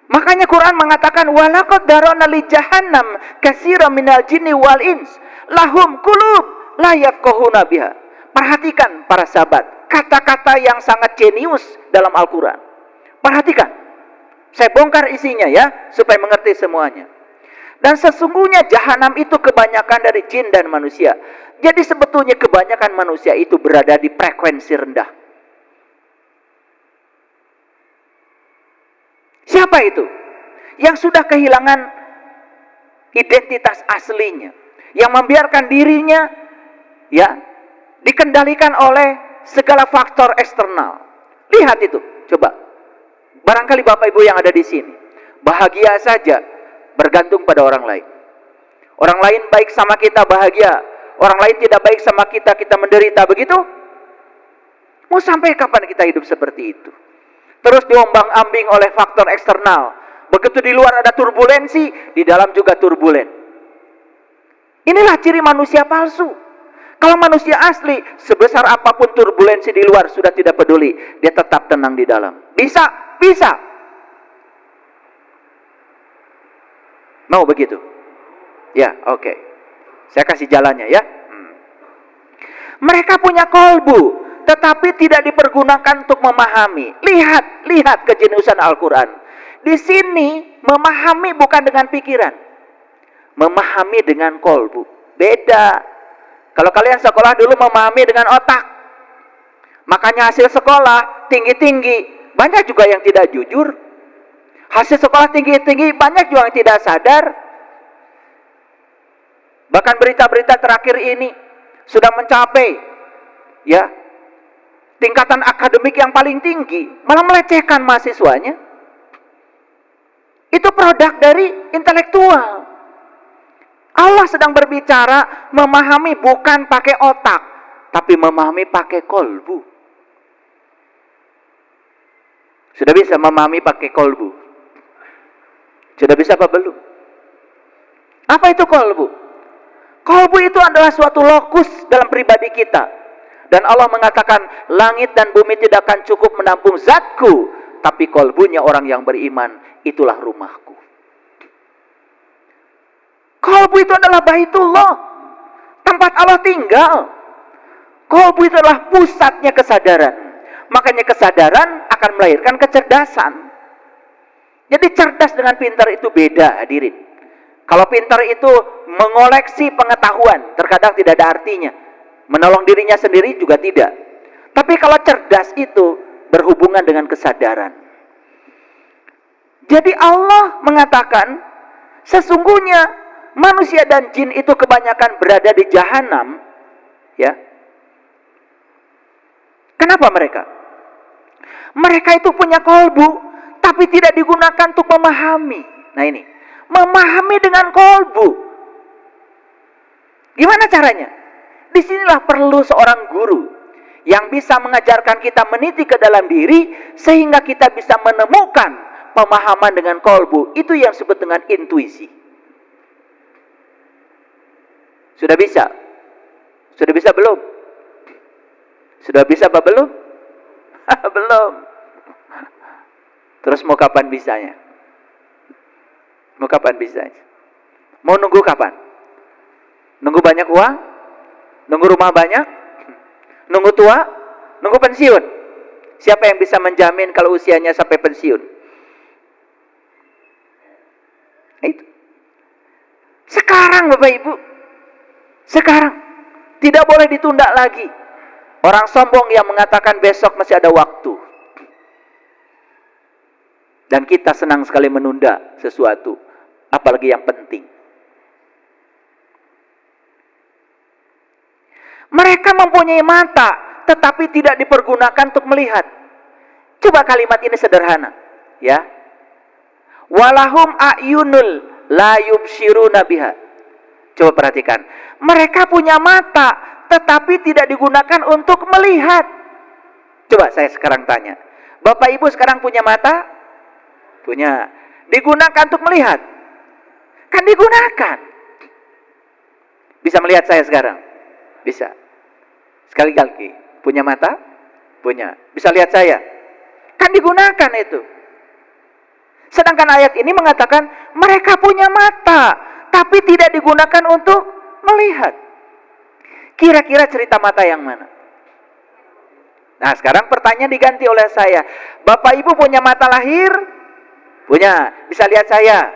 A: Makanya Quran mengatakan walaqad darana li jahannam katsiran minal jinni wal ins lahum qulub la yafqahuna biha. Perhatikan para sahabat, kata-kata yang sangat jenius dalam Al-Qur'an. Perhatikan. Saya bongkar isinya ya supaya mengerti semuanya. Dan sesungguhnya jahanam itu kebanyakan dari jin dan manusia. Jadi sebetulnya kebanyakan manusia itu berada di frekuensi rendah. Siapa itu? Yang sudah kehilangan identitas aslinya. Yang membiarkan dirinya ya dikendalikan oleh segala faktor eksternal. Lihat itu, coba. Barangkali Bapak Ibu yang ada di sini bahagia saja bergantung pada orang lain. Orang lain baik sama kita bahagia, orang lain tidak baik sama kita, kita menderita, begitu? Mau sampai kapan kita hidup seperti itu? Terus diombang-ambing oleh faktor eksternal. Begitu di luar ada turbulensi, di dalam juga turbulen. Inilah ciri manusia palsu. Kalau manusia asli, sebesar apapun turbulensi di luar sudah tidak peduli, dia tetap tenang di dalam. Bisa, bisa. Mau begitu? Ya, oke. Saya kasih jalannya ya. Mereka punya kolbu, tetapi tidak dipergunakan untuk memahami. Lihat kejeniusan Al-Quran. Di sini memahami bukan dengan pikiran, memahami dengan kolbu. Beda. Kalau kalian sekolah dulu memahami dengan otak, makanya hasil sekolah tinggi-tinggi. Banyak juga yang tidak jujur. Hasil sekolah tinggi-tinggi, banyak juga yang tidak sadar. Bahkan berita-berita terakhir ini sudah mencapai ya tingkatan akademik yang paling tinggi, malah melecehkan mahasiswanya. Itu produk dari intelektual. Allah sedang berbicara memahami bukan pakai otak, tapi memahami pakai kolbu. Sudah bisa memahami pakai kolbu? Sudah bisa apa belum? Apa itu kolbu? Kolbu itu adalah suatu lokus dalam pribadi kita. Dan Allah mengatakan, langit dan bumi tidak akan cukup menampung zatku, tapi kolbunya orang yang beriman, itulah rumahku. Kolbu itu adalah Baitullah, tempat Allah tinggal. Kolbu itu adalah pusatnya kesadaran. Makanya kesadaran akan melahirkan kecerdasan. Jadi cerdas dengan pintar itu beda, hadirin. Kalau pintar itu mengoleksi pengetahuan, terkadang tidak ada artinya. Menolong dirinya sendiri juga tidak. Tapi kalau cerdas itu berhubungan dengan kesadaran. Jadi Allah mengatakan, sesungguhnya manusia dan jin itu kebanyakan berada di jahanam. Ya. Kenapa mereka? Mereka itu punya kolbu, tapi tidak digunakan untuk memahami. Nah ini, memahami dengan kolbu. Gimana caranya? Disinilah perlu seorang guru yang bisa mengajarkan kita meniti ke dalam diri, sehingga kita bisa menemukan pemahaman dengan kolbu. Itu yang disebut dengan intuisi. Sudah bisa? Sudah bisa belum? Sudah bisa apa belum? Belum. Terus mau kapan bisanya? Mau kapan bisanya? Mau nunggu kapan? Nunggu banyak uang? Nunggu rumah banyak? Nunggu tua? Nunggu pensiun? Siapa yang bisa menjamin kalau usianya sampai pensiun? Itu. Sekarang Bapak Ibu. Sekarang. Tidak boleh ditunda lagi. Orang sombong yang mengatakan besok masih ada waktu. Dan kita senang sekali menunda sesuatu. Apalagi yang penting. Mereka mempunyai mata, tetapi tidak dipergunakan untuk melihat. Coba kalimat ini sederhana. Ya. Walahum a'yunul la yubshiruna biha. Coba perhatikan. Mereka punya mata, tetapi tidak digunakan untuk melihat. Coba saya sekarang tanya. Bapak Ibu sekarang punya mata? Punya. Digunakan untuk melihat? Kan digunakan. Bisa melihat saya sekarang? Bisa. Sekali lagi. Punya mata? Punya. Bisa lihat saya? Kan digunakan itu. Sedangkan ayat ini mengatakan mereka punya mata, tapi tidak digunakan untuk melihat. Kira-kira cerita mata yang mana? Nah, sekarang pertanyaan diganti oleh saya. Bapak Ibu punya mata lahir? Punya. Bisa lihat saya?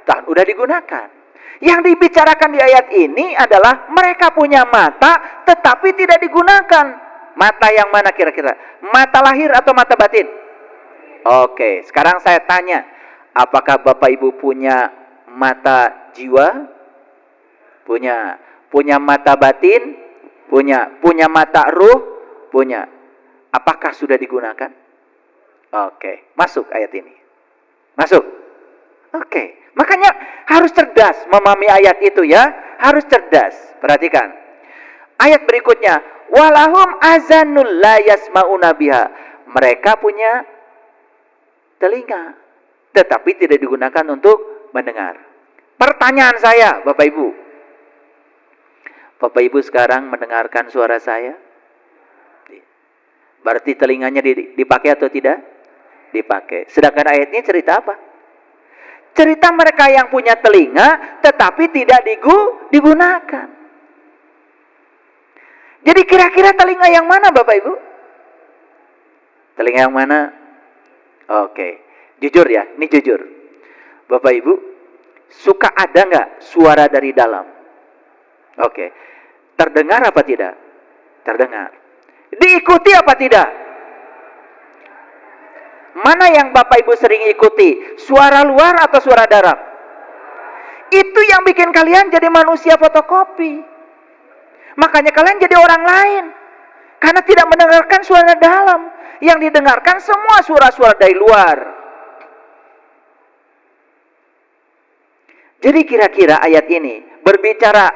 A: Dan udah digunakan. Yang dibicarakan di ayat ini adalah mereka punya mata, tetapi tidak digunakan. Mata yang mana kira-kira? Mata lahir atau mata batin? Oke, sekarang saya tanya. Apakah Bapak Ibu punya mata jiwa? Punya. Punya mata batin? Punya. Punya mata ruh? Punya. Apakah sudah digunakan? Oke, masuk ayat ini. Masuk. Oke, makanya harus cerdas memahami ayat itu ya. Harus cerdas. Perhatikan. Ayat berikutnya, walahum azanul la yasmauna biha. Mereka punya telinga, tetapi tidak digunakan untuk mendengar. Pertanyaan saya, Bapak Ibu. Bapak Ibu sekarang mendengarkan suara saya? Berarti telinganya dipakai atau tidak? Dipakai. Sedangkan ayat ini cerita apa? Cerita mereka yang punya telinga, tetapi tidak digunakan. Jadi kira-kira telinga yang mana Bapak Ibu? Telinga yang mana? Oke. Jujur ya, ini jujur. Bapak Ibu, suka ada nggak suara dari dalam? Oke. Terdengar apa tidak? Terdengar. Diikuti apa tidak? Mana yang Bapak Ibu sering ikuti? Suara luar atau suara dalam? Itu yang bikin kalian jadi manusia fotokopi. Makanya kalian jadi orang lain. Karena tidak mendengarkan suara dalam. Yang didengarkan semua suara-suara dari luar. Jadi kira-kira ayat ini berbicara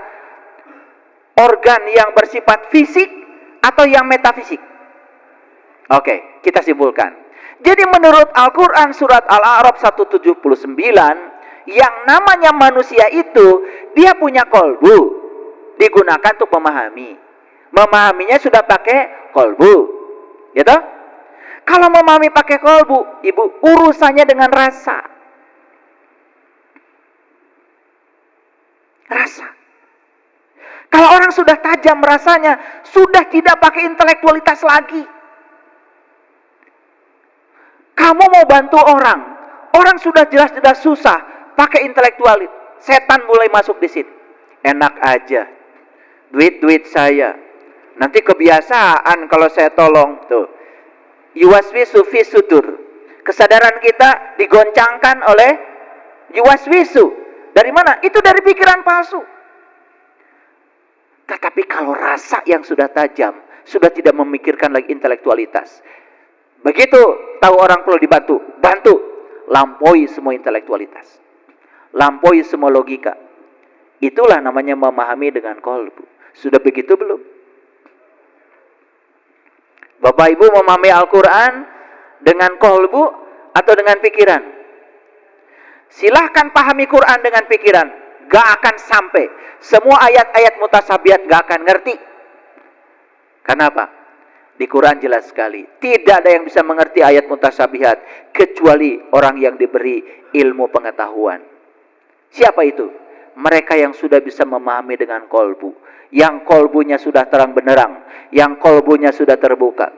A: organ yang bersifat fisik atau yang metafisik? Oke, kita simpulkan. Jadi menurut Al-Quran surat Al-A'raf 179, yang namanya manusia itu, dia punya kolbu. Digunakan untuk memahami. Memahaminya sudah pakai kolbu. Gitu? Kalau memahami pakai kolbu, Ibu, urusannya dengan rasa. Rasa. Kalau orang sudah tajam rasanya, sudah tidak pakai intelektualitas lagi. Kamu mau bantu orang, orang sudah jelas-jelas susah, pakai intelektualitas. Setan mulai masuk di situ. Enak aja. Duit saya. Nanti kebiasaan kalau saya tolong. Tuh. Yuwaswisu fi sudur. Kesadaran kita digoncangkan oleh yuwaswisu. Dari mana? Itu dari pikiran palsu. Tetapi kalau rasa yang sudah tajam, sudah tidak memikirkan lagi intelektualitas. Begitu tahu orang perlu dibantu, bantu. Lampaui semua intelektualitas. Lampaui semua logika. Itulah namanya memahami dengan kolbu. Sudah begitu belum? Bapak Ibu memahami Al-Quran dengan kolbu atau dengan pikiran? Silahkan pahami Quran dengan pikiran. Gak akan sampai. Semua ayat-ayat mutasabihat gak akan ngerti. Kenapa? Di Quran jelas sekali. Tidak ada yang bisa mengerti ayat mutasabihat kecuali orang yang diberi ilmu pengetahuan. Siapa itu? Mereka yang sudah bisa memahami dengan kolbu. Yang kolbunya sudah terang benderang. Yang kolbunya sudah terbuka.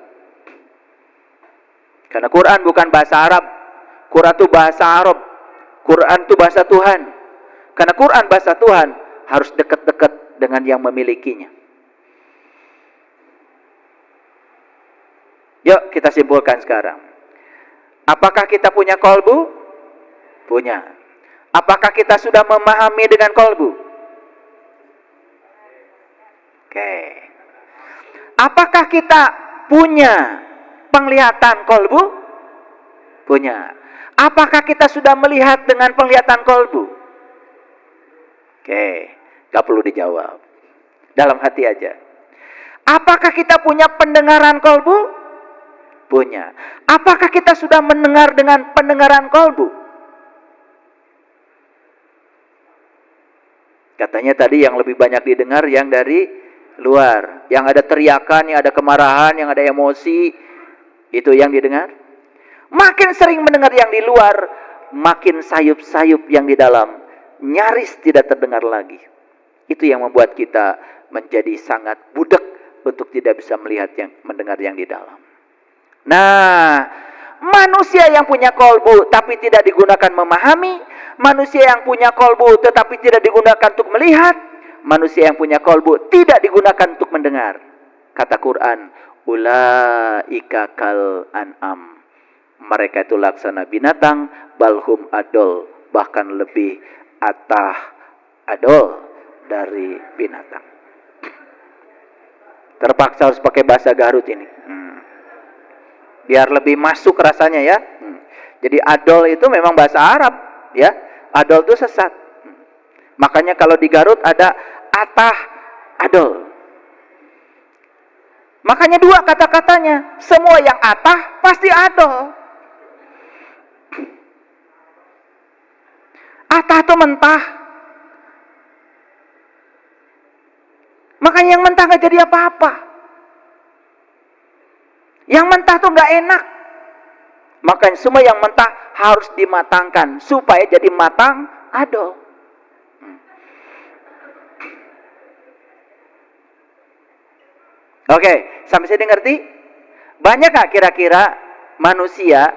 A: Karena Quran bukan bahasa Arab. Quran itu bahasa Arab. Quran itu bahasa Tuhan. Karena Quran bahasa Tuhan harus dekat-dekat dengan yang memilikinya. Yuk kita simpulkan sekarang. Apakah kita punya kolbu? Punya. Apakah kita sudah memahami dengan kolbu? Oke. Apakah kita punya penglihatan kolbu? Punya. Apakah kita sudah melihat dengan penglihatan kolbu? Oke, gak perlu dijawab. Dalam hati aja. Apakah kita punya pendengaran kolbu? Punya. Apakah kita sudah mendengar dengan pendengaran kolbu? Katanya tadi yang lebih banyak didengar yang dari luar. Yang ada teriakan, yang ada kemarahan, yang ada emosi. Itu yang didengar. Makin sering mendengar yang di luar, makin sayup-sayup yang di dalam. Nyaris tidak terdengar lagi. Itu yang membuat kita menjadi sangat budak untuk tidak bisa mendengar yang di dalam. Nah, manusia yang punya kolbu tapi tidak digunakan memahami, manusia yang punya kolbu tetapi tidak digunakan untuk melihat, manusia yang punya kolbu tidak digunakan untuk mendengar. Kata Quran, ulaika kal an'am. Mereka itu laksana binatang, balhum adol, bahkan lebih adol dari binatang. Terpaksa harus pakai bahasa Garut ini. Biar lebih masuk rasanya ya. Jadi adol itu memang bahasa Arab ya. Adol itu sesat. Makanya kalau di Garut ada atah adol. Makanya dua kata-katanya. Semua yang atah pasti adol. Atah itu mentah. Makanya yang mentah gak jadi apa-apa. Yang mentah tuh gak enak. Makanya semua yang mentah harus dimatangkan supaya jadi matang adol. Oke, sampai sini ngerti? Banyak gak kira-kira manusia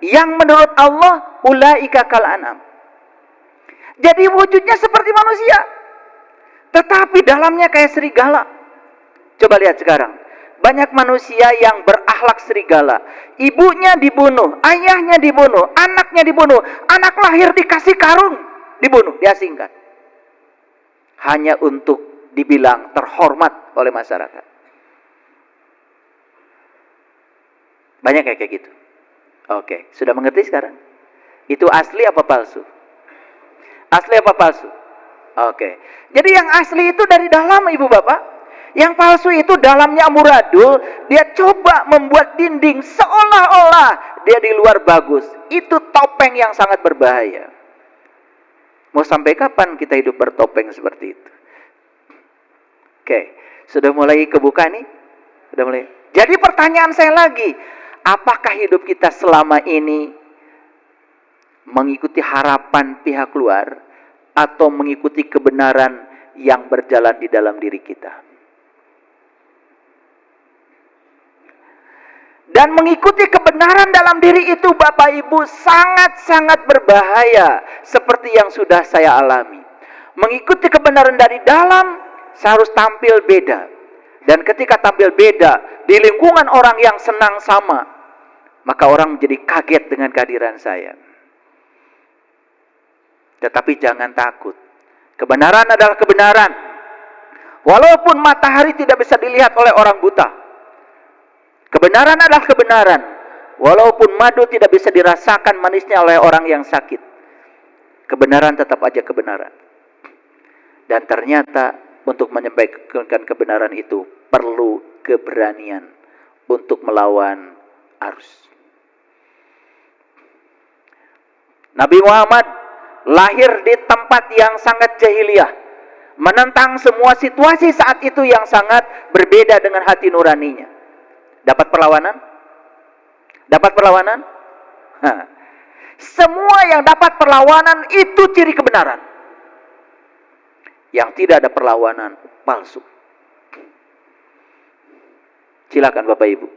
A: yang menurut Allah ulaika kal an'am? Jadi wujudnya seperti manusia, tetapi dalamnya kayak serigala. Coba lihat sekarang. Banyak manusia yang berakhlak serigala. Ibunya dibunuh, ayahnya dibunuh, anaknya dibunuh. Anak lahir dikasih karung, dibunuh, diasingkan. Hanya untuk dibilang terhormat oleh masyarakat. Banyak kayak gitu. Oke, sudah mengerti sekarang? Itu asli apa palsu? Asli apa palsu? Oke. Jadi yang asli itu dari dalam, Ibu Bapak. Yang palsu itu dalamnya amburadul, dia coba membuat dinding seolah-olah dia di luar bagus. Itu topeng yang sangat berbahaya. Mau sampai kapan kita hidup bertopeng seperti itu? Oke, sudah mulai kebuka nih? Sudah mulai. Jadi pertanyaan saya lagi, apakah hidup kita selama ini mengikuti harapan pihak luar atau mengikuti kebenaran yang berjalan di dalam diri kita? Dan mengikuti kebenaran dalam diri itu Bapak Ibu sangat-sangat berbahaya. Seperti yang sudah saya alami. Mengikuti kebenaran dari dalam, saya harus tampil beda. Dan ketika tampil beda, di lingkungan orang yang senang sama, maka orang menjadi kaget dengan kehadiran saya. Tetapi jangan takut. Kebenaran adalah kebenaran. Walaupun matahari tidak bisa dilihat oleh orang buta. Kebenaran adalah kebenaran. Walaupun madu tidak bisa dirasakan manisnya oleh orang yang sakit. Kebenaran tetap aja kebenaran. Dan ternyata untuk menyampaikan kebenaran itu perlu keberanian untuk melawan arus. Nabi Muhammad lahir di tempat yang sangat jahiliyah. Menentang semua situasi saat itu yang sangat berbeda dengan hati nuraninya. Dapat perlawanan? Dapat perlawanan? Semua yang dapat perlawanan itu ciri kebenaran. Yang tidak ada perlawanan, palsu. Silakan Bapak Ibu.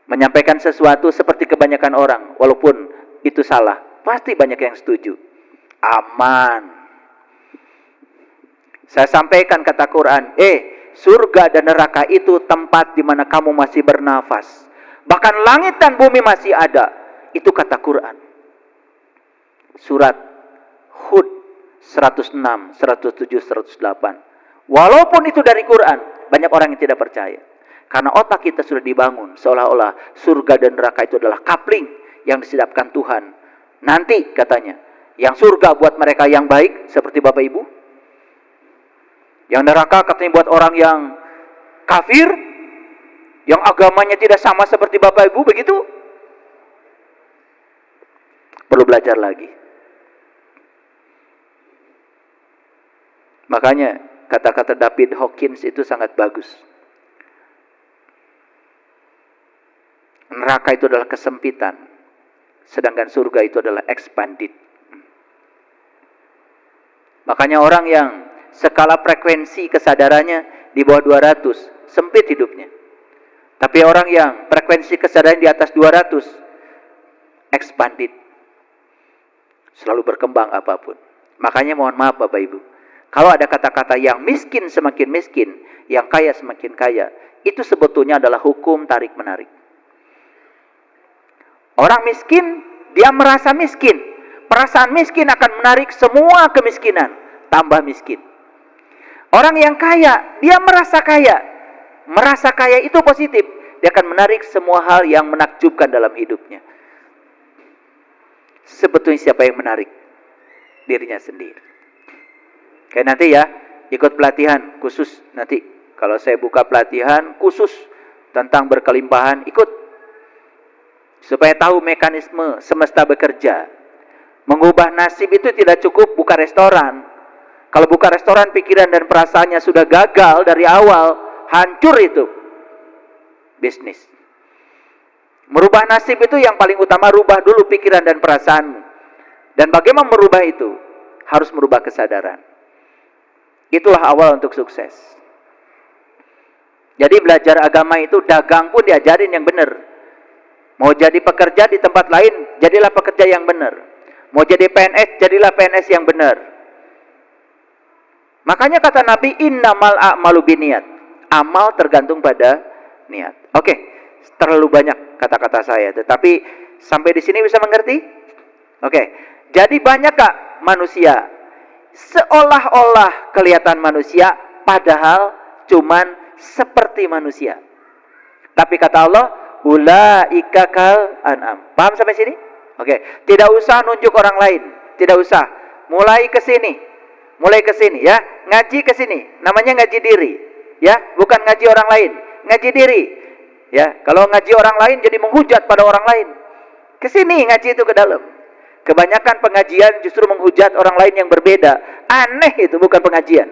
A: Menyampaikan sesuatu seperti kebanyakan orang, walaupun itu salah, pasti banyak yang setuju. Aman. Saya sampaikan kata Quran, surga dan neraka itu tempat di mana kamu masih bernafas. Bahkan langit dan bumi masih ada. Itu kata Quran. Surat Hud 106, 107, 108. Walaupun itu dari Quran, banyak orang yang tidak percaya. Karena otak kita sudah dibangun seolah-olah surga dan neraka itu adalah kapling yang disiapkan Tuhan. Nanti katanya, yang surga buat mereka yang baik seperti Bapak Ibu. Yang neraka katanya buat orang yang kafir. yang agamanya tidak sama seperti Bapak Ibu, begitu? Perlu belajar lagi. Makanya kata-kata David Hawkins itu sangat bagus. Neraka itu adalah kesempitan, sedangkan surga itu adalah expanded. Makanya orang yang skala frekuensi kesadarannya di bawah 200, sempit hidupnya. Tapi orang yang frekuensi kesadaran di atas 200, expanded. Selalu berkembang apapun. Makanya mohon maaf Bapak Ibu, kalau ada kata-kata yang miskin semakin miskin, yang kaya semakin kaya, itu sebetulnya adalah hukum tarik-menarik. Orang miskin, dia merasa miskin. Perasaan miskin akan menarik semua kemiskinan, tambah miskin. Orang yang kaya, dia merasa kaya. Merasa kaya itu positif. Dia akan menarik semua hal yang menakjubkan dalam hidupnya. Sebetulnya siapa yang menarik? Dirinya sendiri. Kayak nanti ya, ikut pelatihan khusus. Nanti kalau saya buka pelatihan khusus tentang berkelimpahan, ikut. Supaya tahu mekanisme semesta bekerja. Mengubah nasib itu tidak cukup buka restoran. Kalau buka restoran, pikiran dan perasaannya sudah gagal dari awal, hancur itu bisnis. Merubah nasib itu yang paling utama, rubah dulu pikiran dan perasaanmu. Dan bagaimana merubah itu? Harus merubah kesadaran. Itulah awal untuk sukses. Jadi belajar agama itu, dagang pun diajarin yang benar. Mau jadi pekerja di tempat lain, jadilah pekerja yang benar. Mau jadi PNS, jadilah PNS yang benar. Makanya kata Nabi, innamal a'malu binniat. Amal tergantung pada niat. Oke, terlalu banyak kata-kata saya, tetapi sampai di sini bisa mengerti? Oke. Jadi banyak Kak manusia seolah-olah kelihatan manusia, padahal cuman seperti manusia. Tapi kata Allah, ulaika kal an'am. Paham sampai sini? Oke. Tidak usah nunjuk orang lain, tidak usah. Mulai ke sini ya, ngaji ke sini. Namanya ngaji diri, ya, bukan ngaji orang lain, ngaji diri. Ya, kalau ngaji orang lain jadi menghujat pada orang lain. Ke sini ngaji itu ke dalam. Kebanyakan pengajian justru menghujat orang lain yang berbeda. Aneh itu, bukan pengajian.